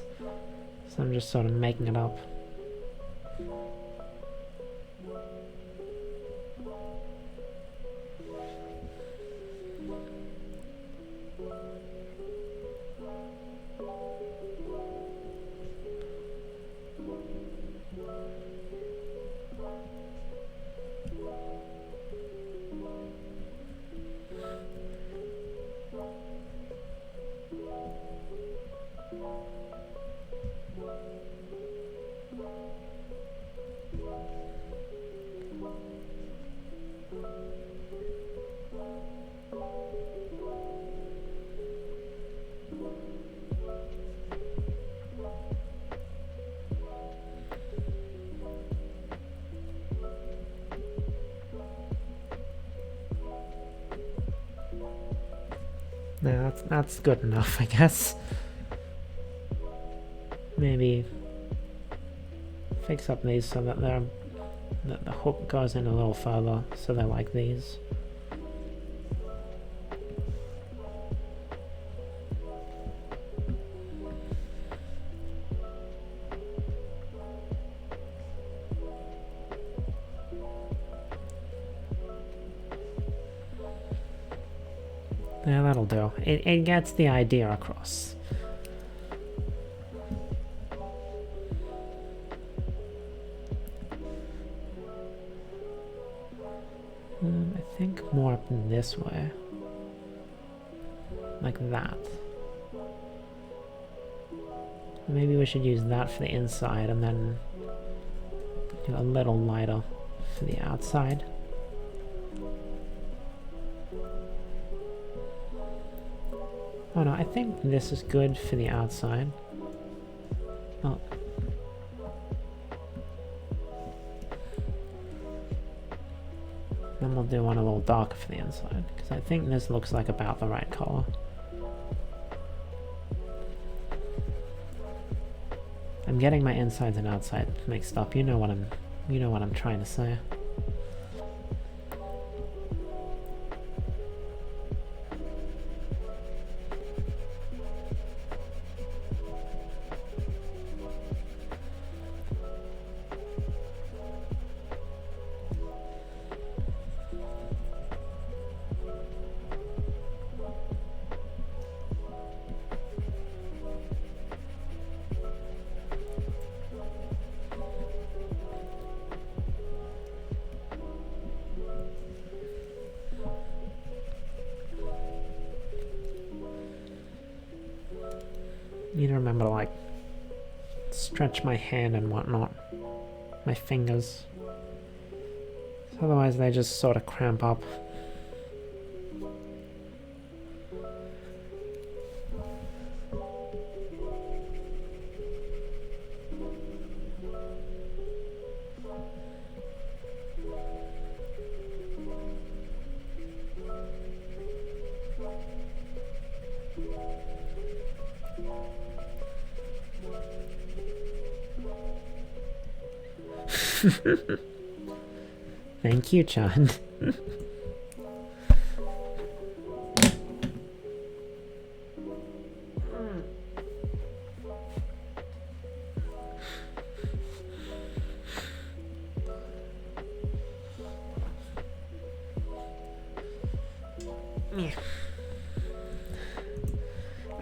so I'm just sort of making it up. No, that's good enough, I guess. Maybe fix up these so that the hook goes in a little further, so they're like these. Yeah, that'll do. It gets the idea across. I think more up this way. Like that. Maybe we should use that for the inside and then do a little lighter for the outside. Oh no, I think this is good for the outside. Oh. Then we'll do one a little darker for the inside, because I think this looks like about the right color. I'm getting my insides and outside mixed up. You know what I'm trying to say. Need to remember to like stretch my hand and whatnot, my fingers, otherwise they just sort of cramp up. Thank you, John.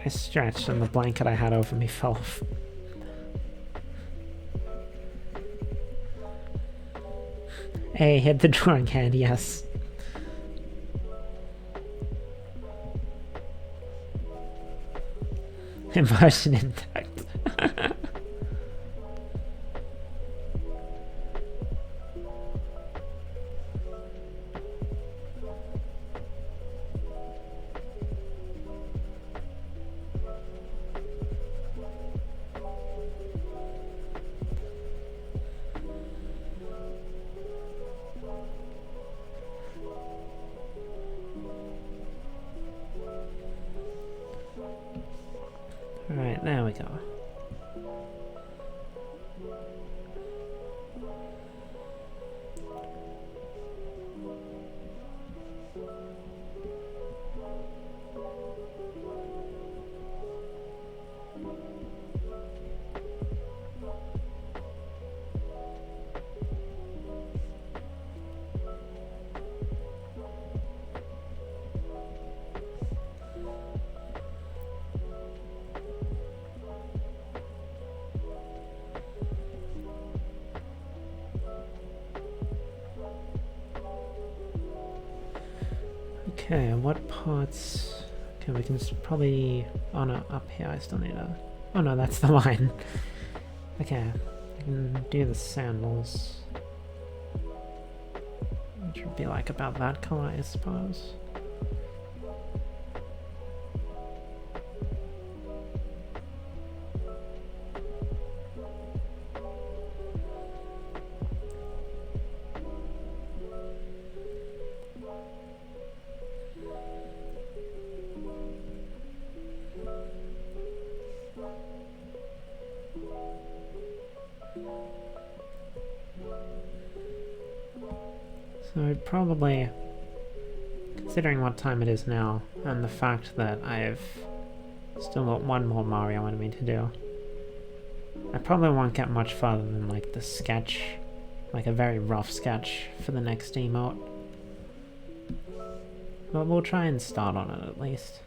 I stretched and the blanket I had over me fell off. Hey, hit the drawing hand, yes. Immersion intact. Alright, there we go. Okay, and what parts? Okay, we can probably. Oh no, up here I still need a. Oh no, that's the line. Okay, I can do the sandals, which would be like about that color, I suppose. So probably, considering what time it is now, and the fact that I've still got one more Mario enemy to do, I probably won't get much further than like the sketch, like a very rough sketch for the next emote. But we'll try and start on it at least.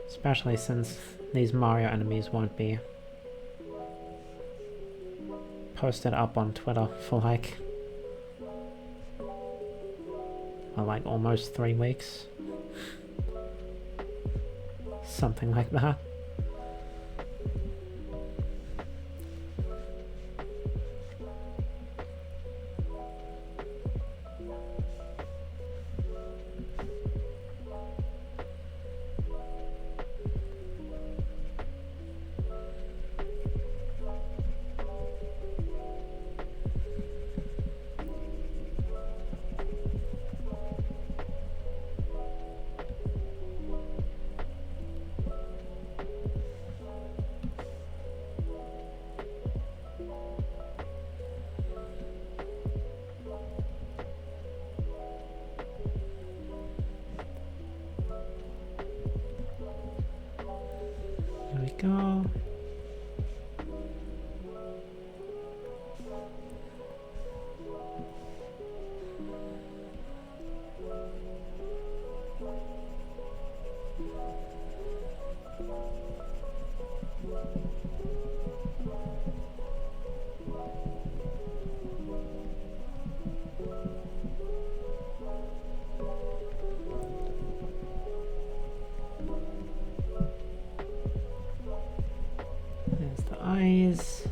Especially since these Mario enemies won't be posted up on Twitter for like almost 3 weeks. Something like that. Here we go. There's the eyes.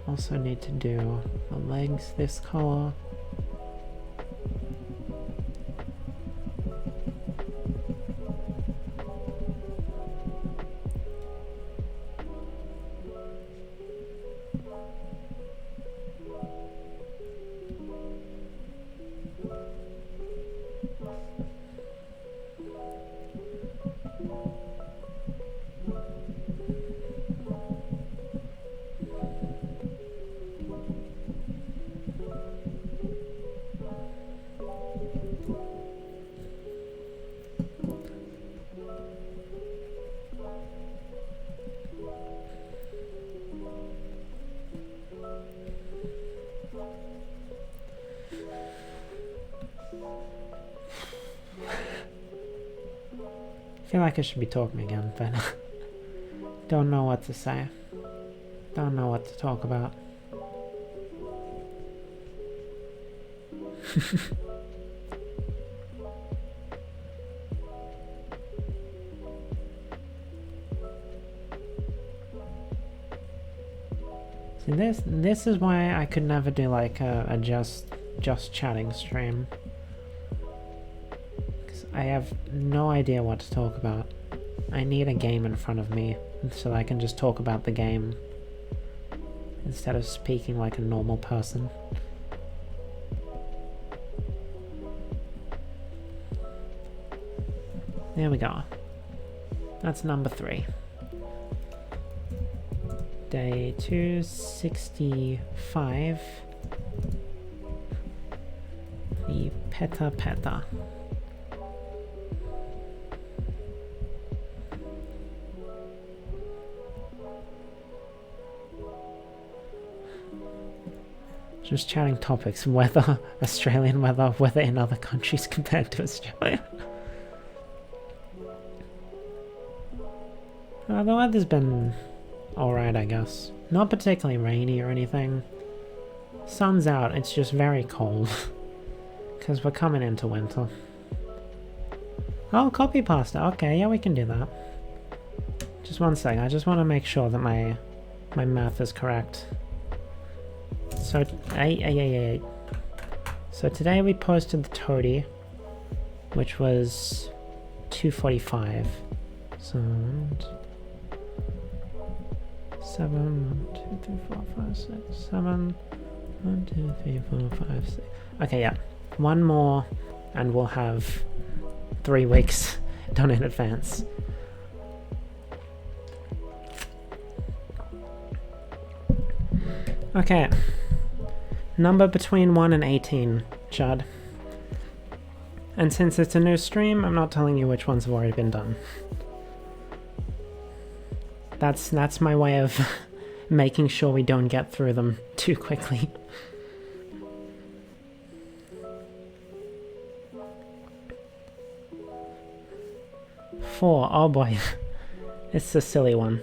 Also need to do the legs this color. I feel like I should be talking again, but don't know what to say. Don't know what to talk about. See, this is why I could never do like a just chatting stream. I have no idea what to talk about. I need a game in front of me so that I can just talk about the game instead of speaking like a normal person. There we go. That's number 3. Day 265. The Peta Peta. Just chatting topics, weather, Australian weather, weather in other countries compared to Australia. The weather's been alright, I guess. Not particularly rainy or anything. Sun's out, it's just very cold. Because we're coming into winter. Oh, copy pasta. Okay, yeah, we can do that. Just one sec, I just want to make sure that my math is correct. So, So today we posted the toady, which was 245. So, 7, 1, 2, 3, 4, 5, 6, 7, 1, 2, 3, 4, 5, 6. Okay, yeah. One more, and we'll have 3 weeks done in advance. Okay. Number between 1 and 18, Chad. And since it's a new stream, I'm not telling you which ones have already been done. That's my way of making sure we don't get through them too quickly. Four, oh boy. It's a silly one.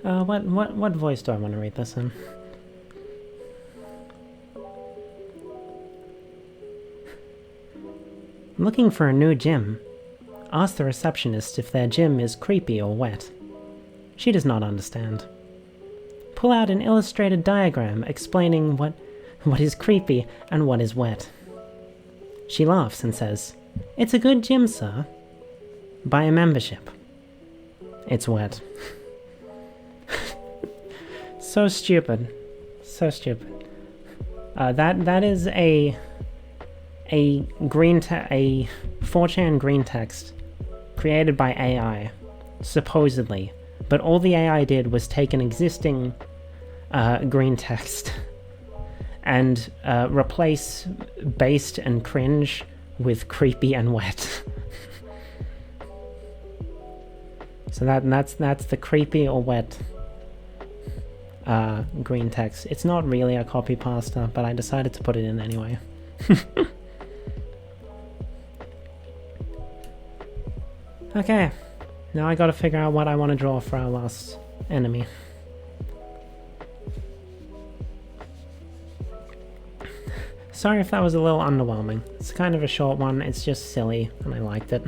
What voice do I want to read this in? Looking for a new gym. Ask the receptionist if their gym is creepy or wet. She does not understand. Pull out an illustrated diagram explaining what is creepy and what is wet. She laughs and says, "It's a good gym, sir. Buy a membership." It's wet. So stupid. So stupid. That is a 4chan green text created by AI, supposedly. But all the AI did was take an existing green text and replace based and cringe with creepy and wet. So that's the creepy or wet green text. It's not really a copy pasta, but I decided to put it in anyway. Okay, now I gotta figure out what I want to draw for our last enemy. Sorry if that was a little underwhelming. It's kind of a short one, it's just silly, and I liked it.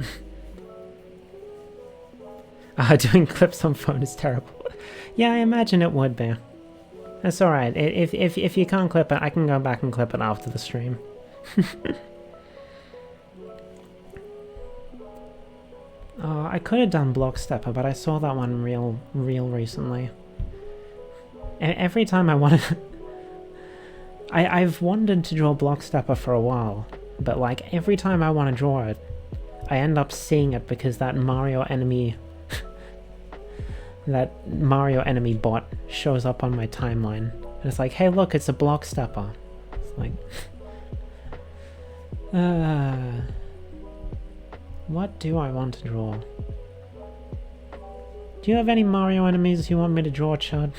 Doing clips on phone is terrible. Yeah, I imagine it would be. That's alright, if you can't clip it, I can go back and clip it after the stream. I could have done Block Stepper, but I saw that one real recently. Every time I wanted... I've wanted to draw Block Stepper for a while, but like every time I want to draw it, I end up seeing it because that Mario enemy... that Mario enemy bot shows up on my timeline. And it's like, hey look, it's a Block Stepper. It's like... what do I want to draw? Do you have any Mario enemies you want me to draw, Chad?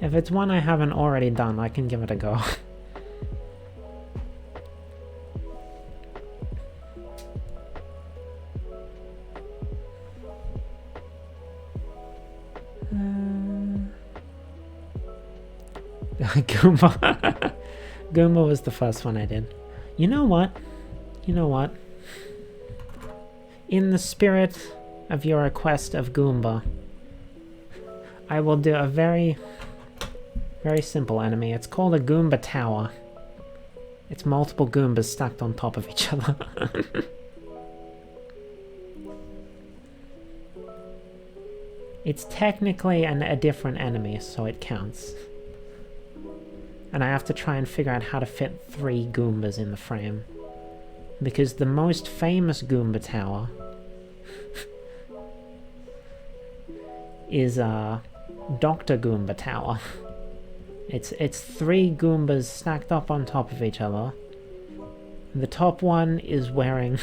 If it's one I haven't already done, I can give it a go. Goomba. Goomba was the first one I did. You know what? You know what? In the spirit of your request of Goomba, I will do a very simple enemy. It's called a Goomba Tower. It's multiple Goombas stacked on top of each other. It's technically a different enemy, so it counts. And I have to try and figure out how to fit 3 Goombas in the frame. Because the most famous Goomba Tower is Dr. Goomba Tower. It's 3 Goombas stacked up on top of each other. The top one is wearing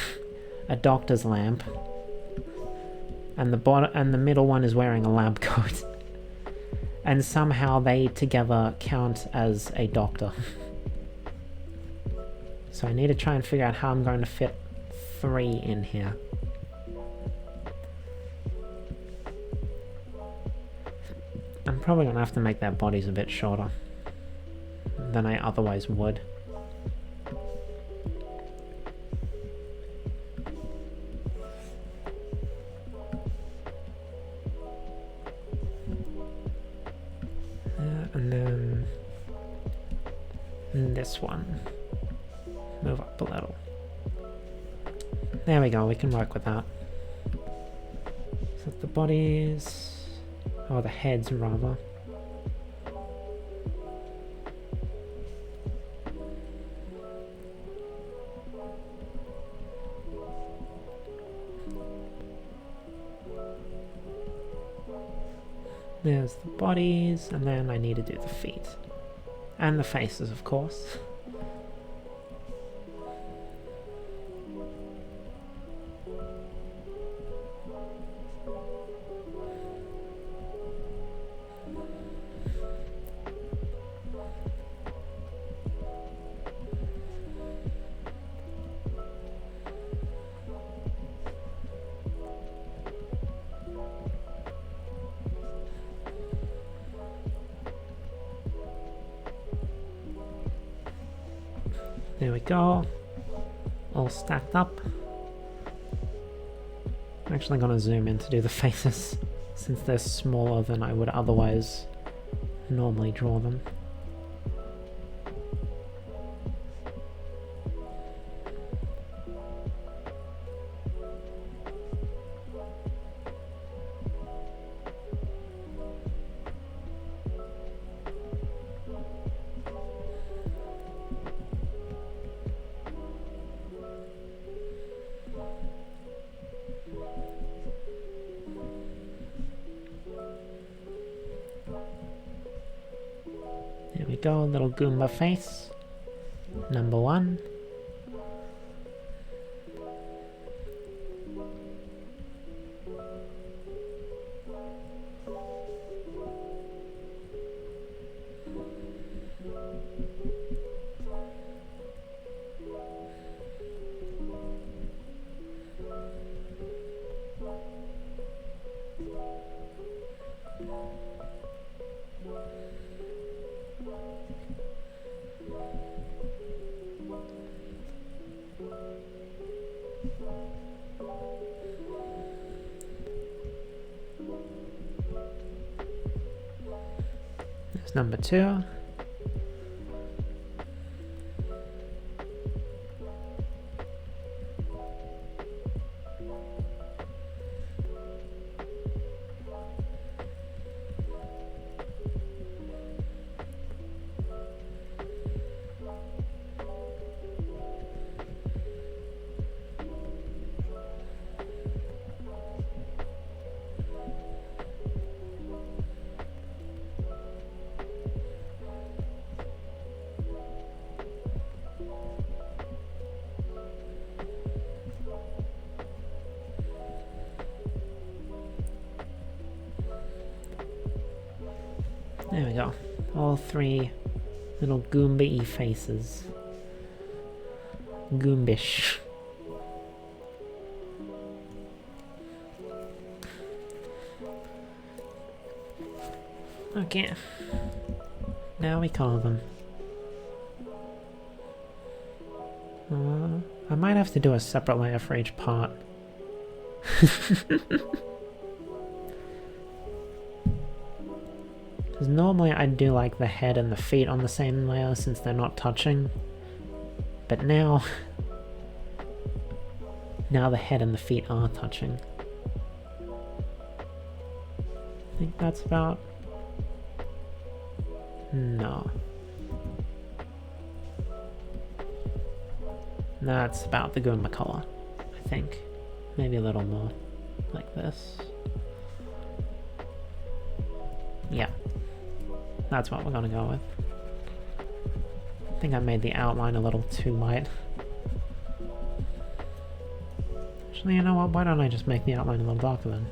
a doctor's lamp. and the middle one is wearing a lab coat. And somehow they together count as a doctor. So I need to try and figure out how I'm going to fit 3 in here. I'm probably going to have to make their bodies a bit shorter than I otherwise would. And then this one. Move up a little. There we go, we can work with that. So the bodies... or the heads, rather. There's the bodies, and then I need to do the feet. And the faces, of course. There we go, all stacked up. I'm actually going to zoom in to do the faces, since they're smaller than I would otherwise normally draw them. There we go, little Goomba face. Number 1. There's number 2. There we go. All 3 little Goomba-y faces. Goombish. Okay. Now we call them. I might have to do a separate layer for each part. Because normally I'd do like the head and the feet on the same layer since they're not touching. But now... now the head and the feet are touching. I think that's about... no. That's about the Goomba color, I think. Maybe a little more like this. Yeah. That's what we're gonna go with. I think I made the outline a little too light. Actually, you know what? Why don't I just make the outline a little darker then?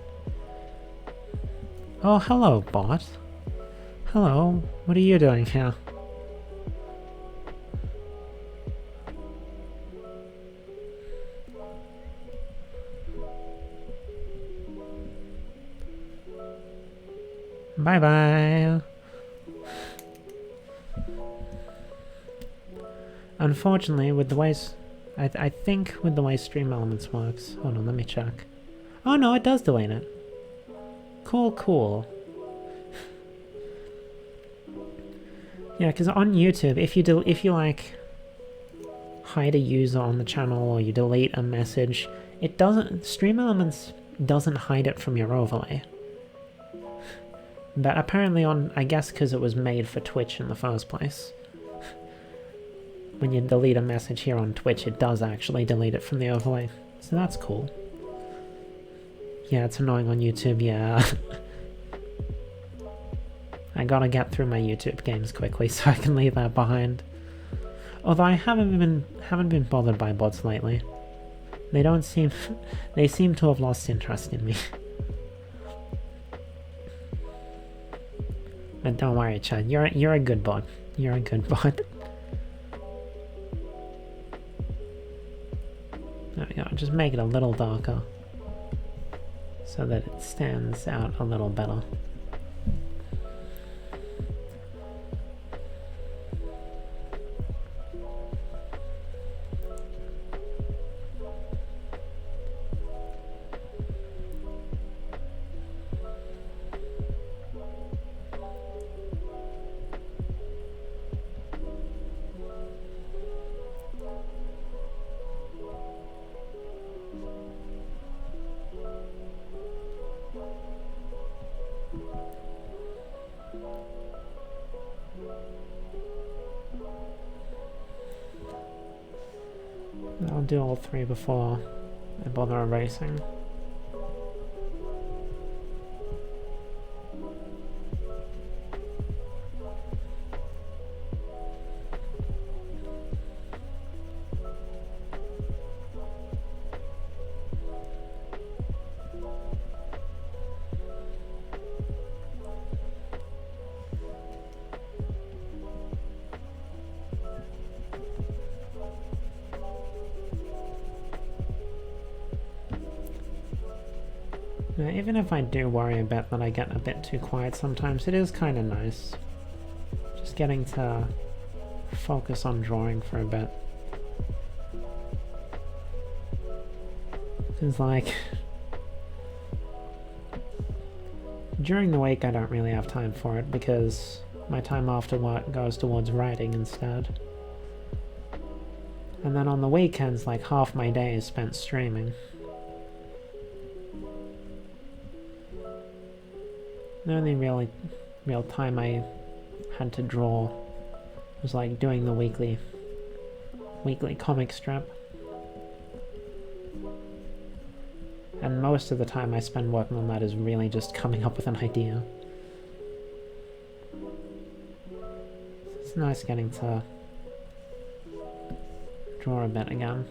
Oh, hello, bot. Hello, what are you doing here? Bye-bye. Unfortunately, with the way... I think with the way Stream Elements works... Hold on, let me check. Oh no, it does delete it. Cool, cool. Yeah, because on YouTube, if you like hide a user on the channel or you delete a message, it doesn't... Stream Elements doesn't hide it from your overlay. But apparently on... I guess because it was made for Twitch in the first place. When you delete a message here on Twitch, it does actually delete it from the overlay. So that's cool. Yeah, it's annoying on YouTube, yeah. I gotta get through my YouTube games quickly so I can leave that behind. Although I haven't been bothered by bots lately. They don't seem... they seem to have lost interest in me. But don't worry, Chad, you're a good bot. You're a good bot. There we go, just make it a little darker so that it stands out a little better. I'll do all three before I bother erasing. Now, even if I do worry a bit that I get a bit too quiet sometimes, it is kind of nice. Just getting to focus on drawing for a bit. Because, like, during the week I don't really have time for it because my time after work goes towards writing instead. And then on the weekends, like, half my day is spent streaming. The only real time I had to draw was like doing the weekly comic strip. And most of the time I spend working on that is really just coming up with an idea. It's nice getting to draw a bit again.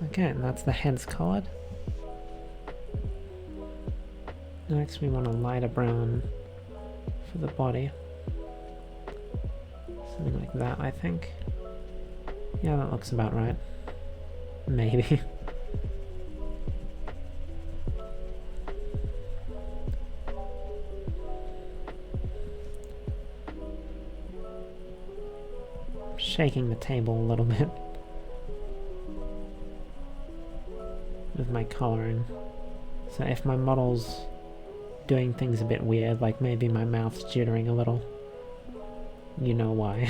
Okay, and that's the heads colored. Next we want a lighter brown for the body. Something like that, I think. Yeah, that looks about right. Maybe. Shaking the table a little bit with my coloring. So if my models doing things a bit weird, like maybe my mouth's jittering a little. You know why.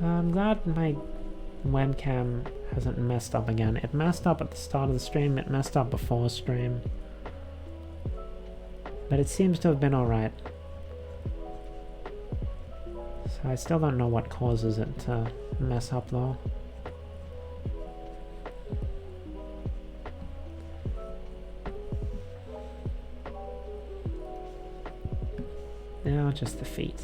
I'm glad my webcam hasn't messed up again. It messed up at the start of the stream, it messed up before stream. But it seems to have been alright. So I still don't know what causes it to mess up though. Now just the feet.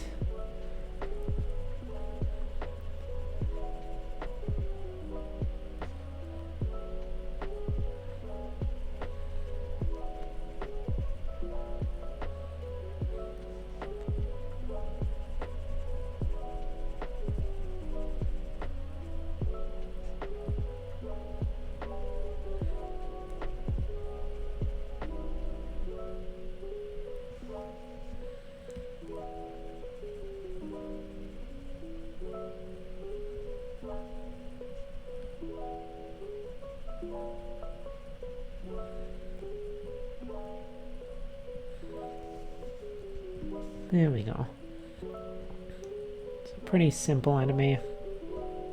There we go. It's a pretty simple enemy.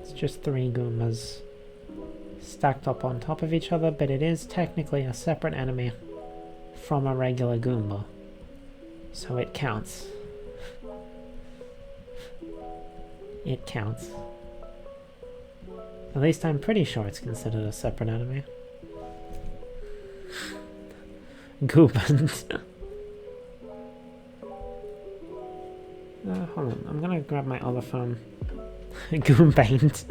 It's just 3 Goombas stacked up on top of each other, but it is technically a separate enemy from a regular Goomba. So it counts. It counts. At least I'm pretty sure it's considered a separate enemy. Goombans. Hold on, I'm gonna grab my other phone. Goombaint.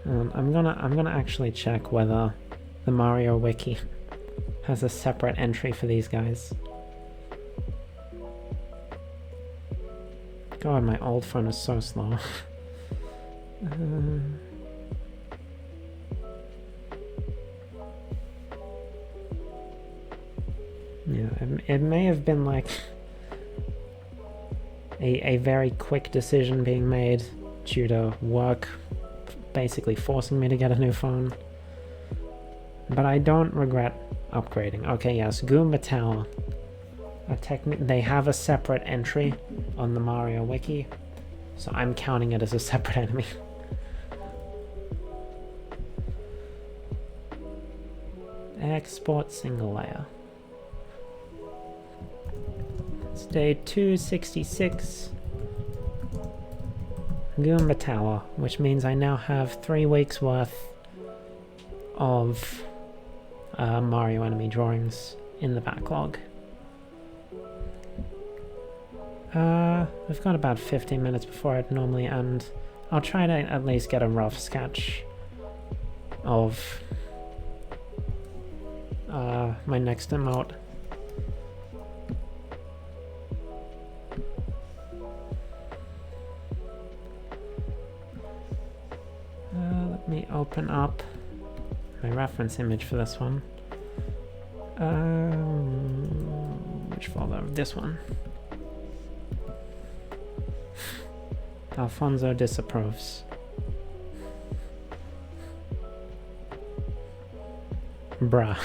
I'm gonna actually check whether the Mario Wiki has a separate entry for these guys. God, my old phone is so slow. Yeah, it may have been like a very quick decision being made due to work basically forcing me to get a new phone. But I don't regret upgrading. Okay, yes, Goomba Tower. They have a separate entry on the Mario Wiki, so I'm counting it as a separate enemy. Export single layer. It's day 266. Goomba Tower, which means I now have 3 weeks worth of Mario enemy drawings in the backlog. We've got about 15 minutes before I'd normally end. I'll try to at least get a rough sketch of my next emote. Let me open up my reference image for this one. Which folder? This one. Alfonso disapproves. Bruh.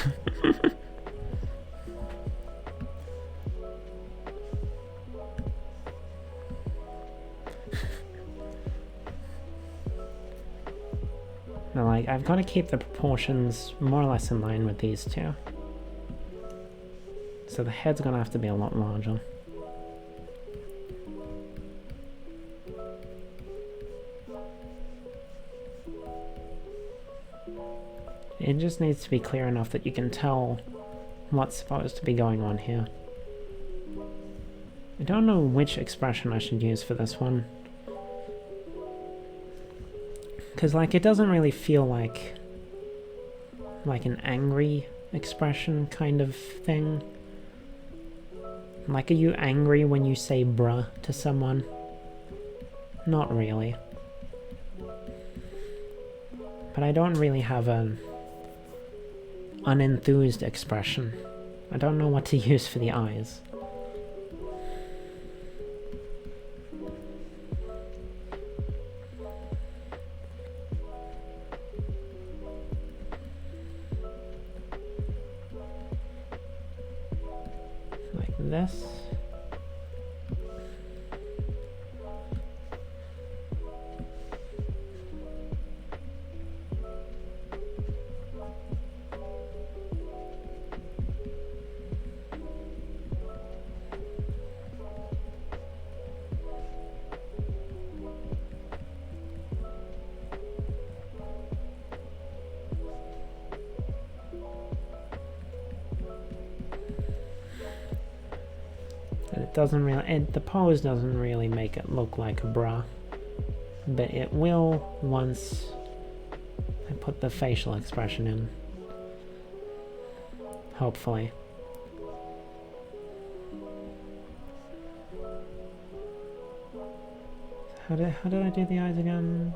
Now, like, I've got to keep the proportions more or less in line with these two. So the head's gonna have to be a lot larger. It just needs to be clear enough that you can tell what's supposed to be going on here. I don't know which expression I should use for this one. Because, like, it doesn't really feel like an angry expression kind of thing. Like, are you angry when you say bruh to someone? Not really. But I don't really have an unenthused expression. I don't know what to use for the eyes. this. It doesn't really, the pose doesn't really make it look like a bra, but it will once I put the facial expression in, hopefully. How did I do the eyes again?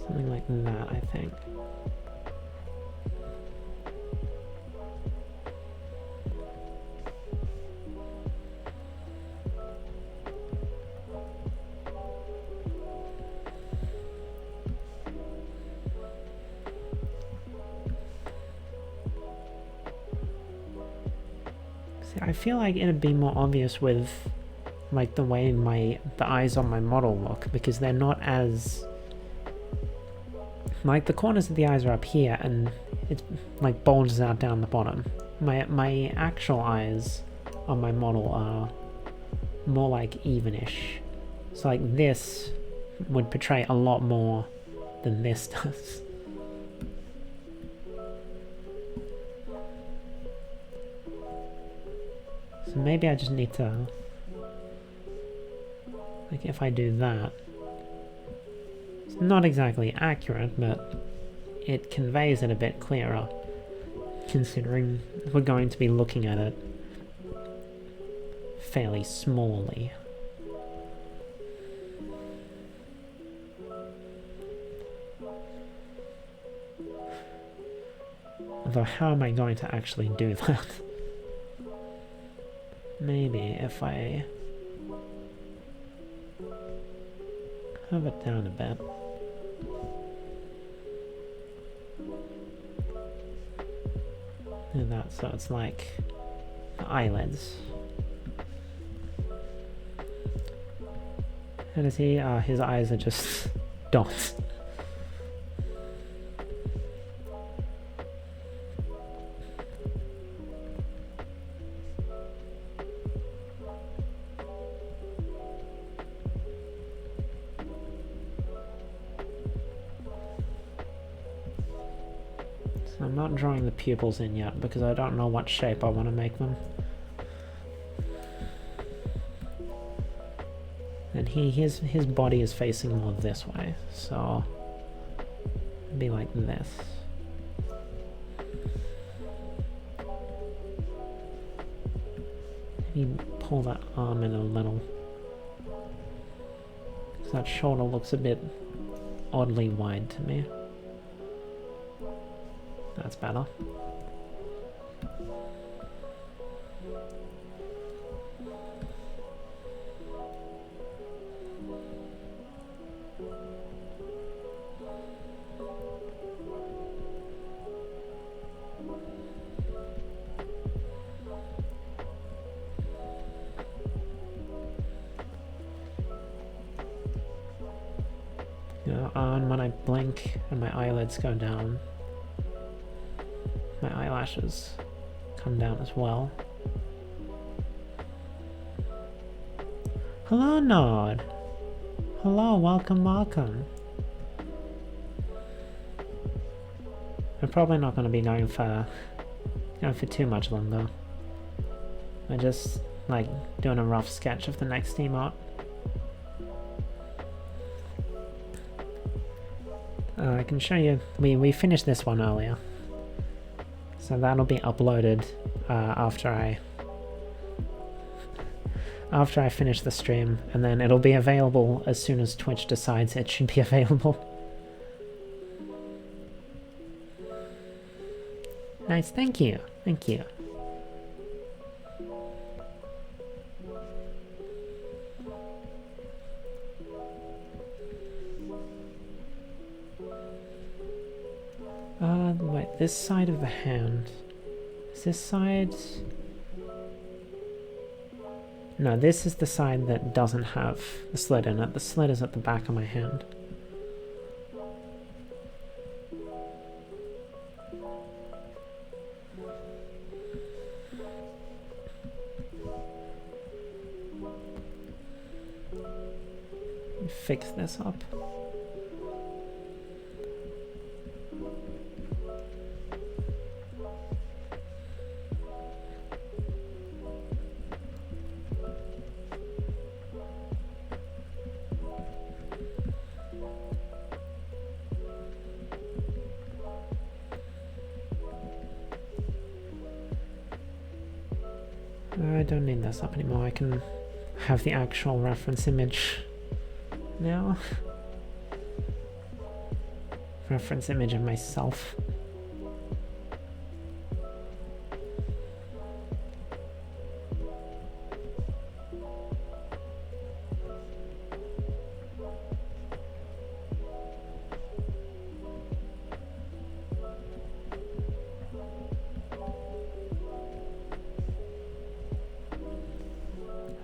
Something like that, I think. See, I feel like it'd be more obvious with like the way the eyes on my model look, because they're not as like the corners of the eyes are up here and it like bulges out down the bottom. My actual eyes on my model are more like evenish. So like this would portray a lot more than this does. So maybe I just need to, like if I do that, it's not exactly accurate, but it conveys it a bit clearer, considering we're going to be looking at it fairly smallly. Although how am I going to actually do that? Maybe if I curve it down a bit. Do that so it's like the eyelids. How does he? His eyes are just dots. I'm not drawing the pupils in yet because I don't know what shape I want to make them. And his body is facing more this way, so it'd be like this. Maybe pull that arm in a little, because that shoulder looks a bit oddly wide to me. That's better. And when I blink and my eyelids go down, my eyelashes come down as well. Hello, Nod. Hello, welcome, welcome. I'm probably not going to be going for too much longer. I'm just like doing a rough sketch of the next emote. I can show you. We finished this one earlier. So that'll be uploaded after I finish the stream, and then it'll be available as soon as Twitch decides it should be available. Nice, thank you. Thank you. Wait, this side of the hand. Is this side... No, this is the side that doesn't have the slit in it. The slit is at the back of my hand. Fix this up. I don't need this up anymore. I can have the actual reference image now. Reference image of myself.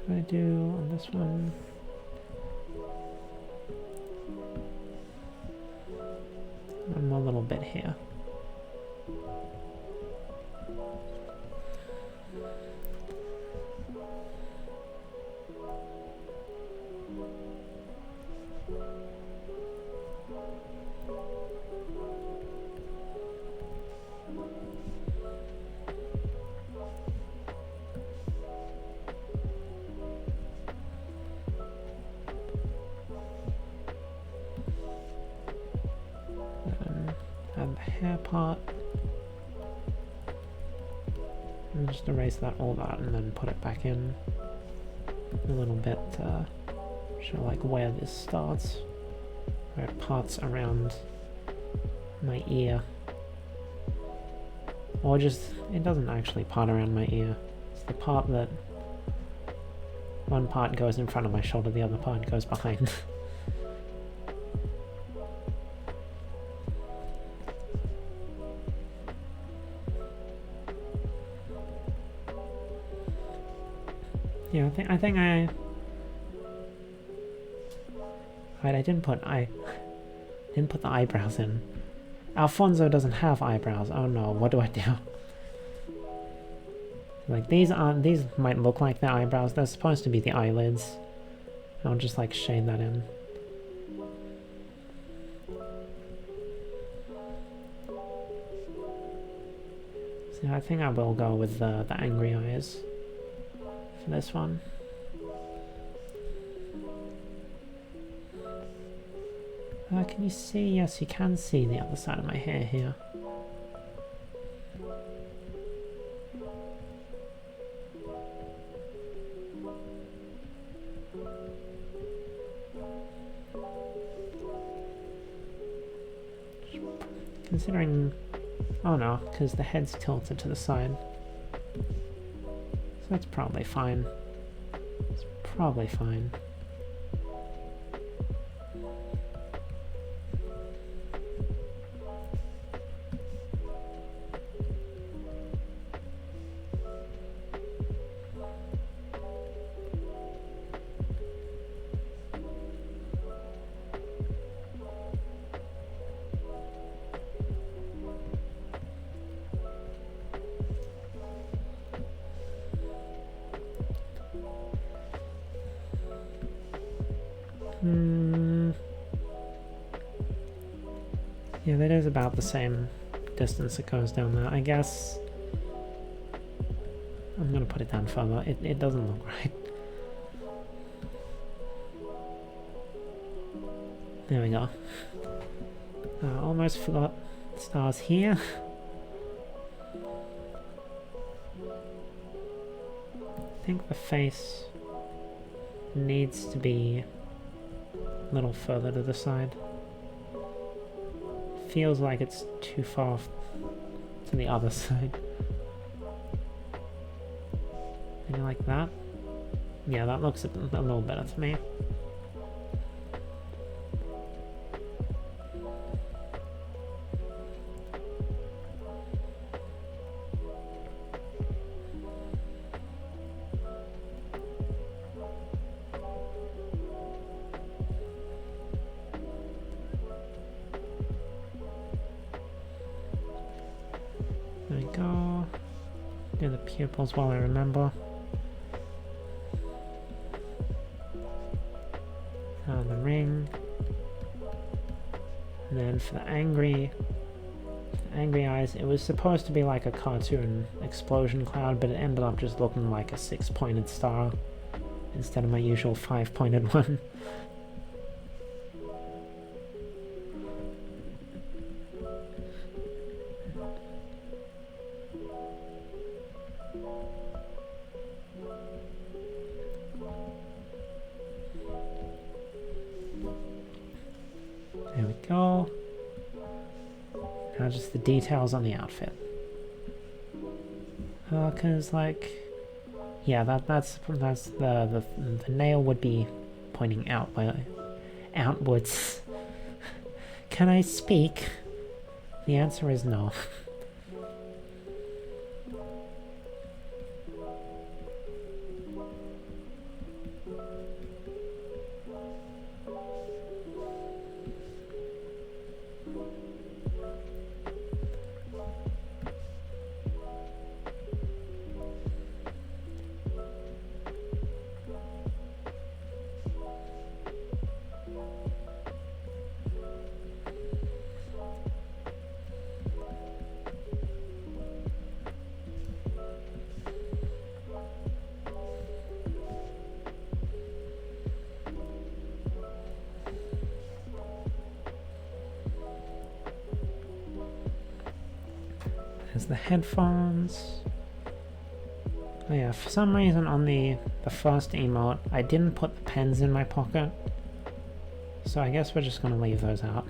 What do I do on this one? One more little bit here. Add the hair part. And just erase that, all that, and then put it back in a little bit to show like where this starts, where it parts around my ear. Or just, it doesn't actually part around my ear. It's the part that one part goes in front of my shoulder, the other part goes behind. Yeah, I think I right, I didn't put the eyebrows in. Alfonso doesn't have eyebrows. Oh no, what do I do? Like these might look like the eyebrows. They're supposed to be the eyelids. I'll just like shade that in. So I think I will go with the angry eyes for this one. Can you see? Yes, you can see the other side of my hair here. Considering... oh no, because the head's tilted to the side. So that's probably fine. It's probably fine. Yeah, that is about the same distance it goes down there. I guess I'm gonna put it down further. It doesn't look right. There we go. Almost forgot stars here. I think the face needs to be a little further to the side. Feels like it's too far to to the other side. Maybe like that? Yeah, that looks a little better to me. There we go. Do the pupils while I remember. The ring. And then for the angry eyes, it was supposed to be like a cartoon explosion cloud, but it ended up just looking like a 6-pointed star instead of my usual 5-pointed one. There we go. Now just the details on the outfit. Cause like, yeah, that's the nail would be pointing outwards. Can I speak? The answer is no. There's the headphones. Oh yeah, for some reason on the first emote, I didn't put the pens in my pocket. So I guess we're just gonna leave those out.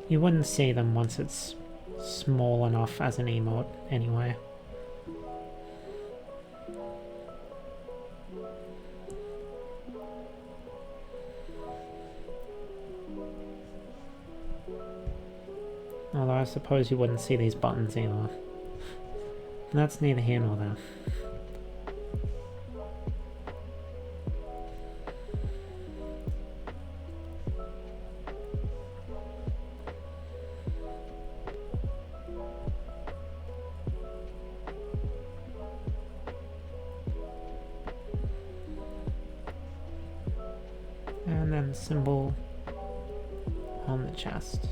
You wouldn't see them once it's small enough as an emote anyway. Although I suppose you wouldn't see these buttons either. That's neither here nor there. And then the symbol on the chest.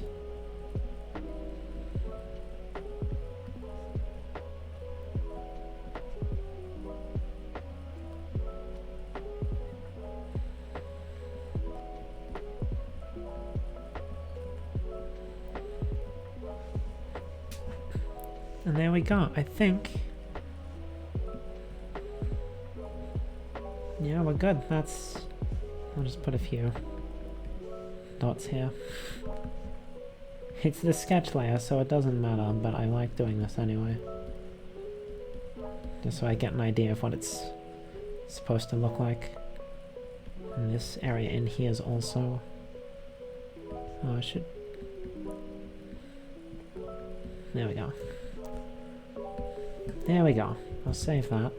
And there we go, I think. Yeah, we're good. That's... I'll just put a few dots here. It's the sketch layer, so it doesn't matter, but I like doing this anyway. Just so I get an idea of what it's supposed to look like. And this area in here is also... Oh, I should... There we go. There we go. I'll save that.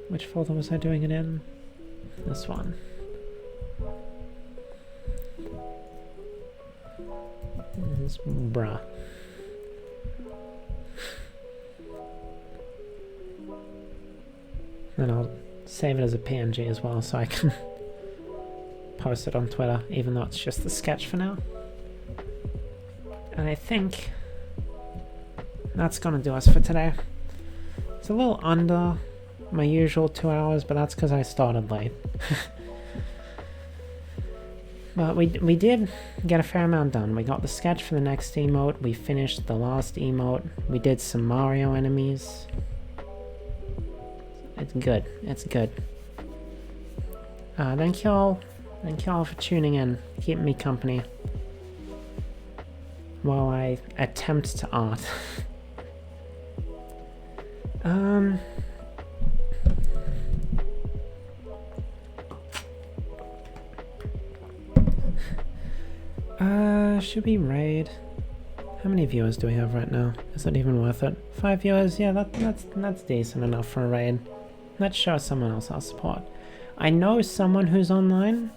Which folder was I doing it in? This one. This bruh. Then I'll save it as a PNG as well so I can post it on Twitter, even though it's just the sketch for now. And I think that's gonna do us for today. It's a little under my usual 2 hours, but that's because I started late. But we did get a fair amount done. We got the sketch for the next emote, we finished the last emote, we did some Mario enemies. It's good, it's good. Thank y'all for tuning in, keeping me company while I attempt to art. Should we raid? How many viewers do we have right now? Is it even worth it? 5 viewers? Yeah, that's decent enough for a raid. Let's show someone else our support. I know someone who's online,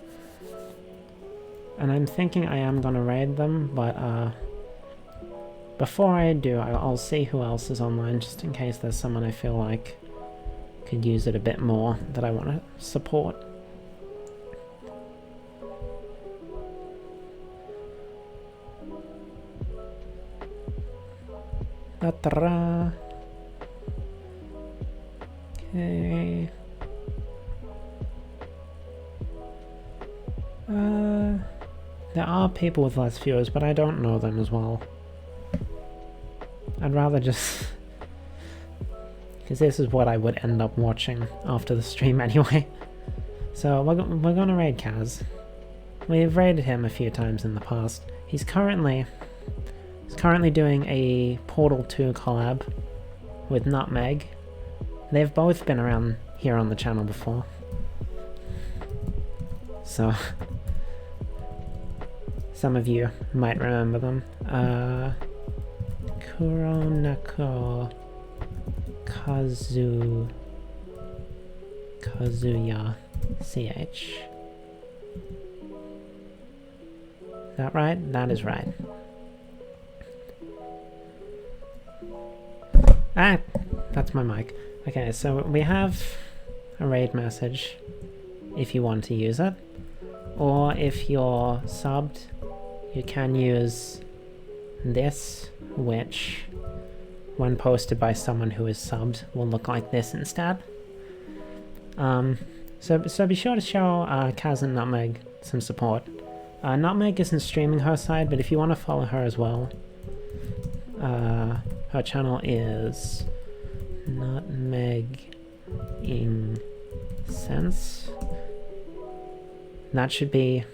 and I'm thinking I am gonna raid them, but before I do, I'll see who else is online, just in case there's someone I feel like could use it a bit more that I want to support. Ta-ta-ra. Okay. There are people with less viewers, but I don't know them as well. I'd rather just... because this is what I would end up watching after the stream anyway. So we're gonna raid Kaz. We've raided him a few times in the past. He's currently doing a Portal 2 collab with Nutmeg. They've both been around here on the channel before. So some of you might remember them. Kuronako Kazuya CH. Is that right? That is right. Ah, that's my mic. Okay, so we have a raid message if you want to use it, or if you're subbed, you can use this, which when posted by someone who is subbed will look like this instead. So be sure to show Kaz and Nutmeg some support. Nutmeg isn't streaming her side, but if you want to follow her as well, her channel is Nutmeg Incense. That should be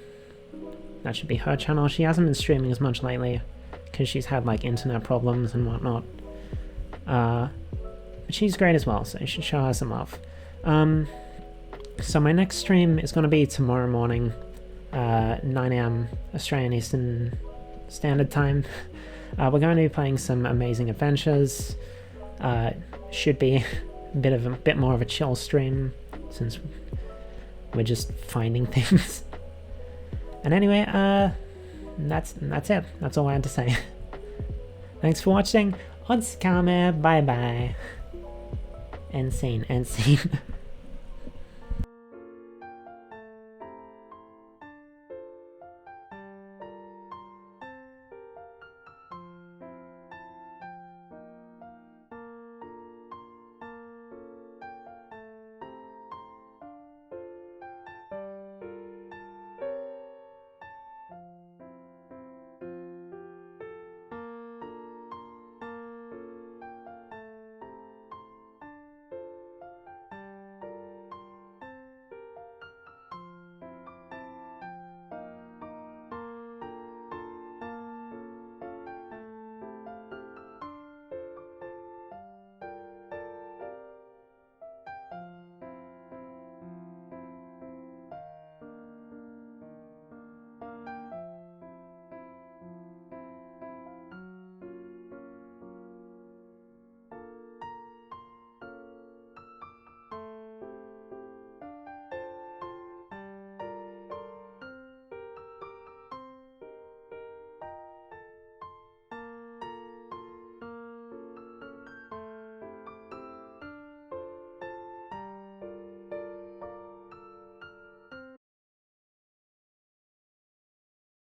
her channel. She hasn't been streaming as much lately because she's had like internet problems and whatnot. But she's great as well, so you should show her some love. So my next stream is going to be tomorrow morning, 9 AM Australian Eastern Standard Time. We're going to be playing some Amazing Adventures. Should be a bit more of a chill stream since we're just finding things. And anyway, that's it. That's all I had to say. Thanks for watching. Odds Kame, bye bye. End scene.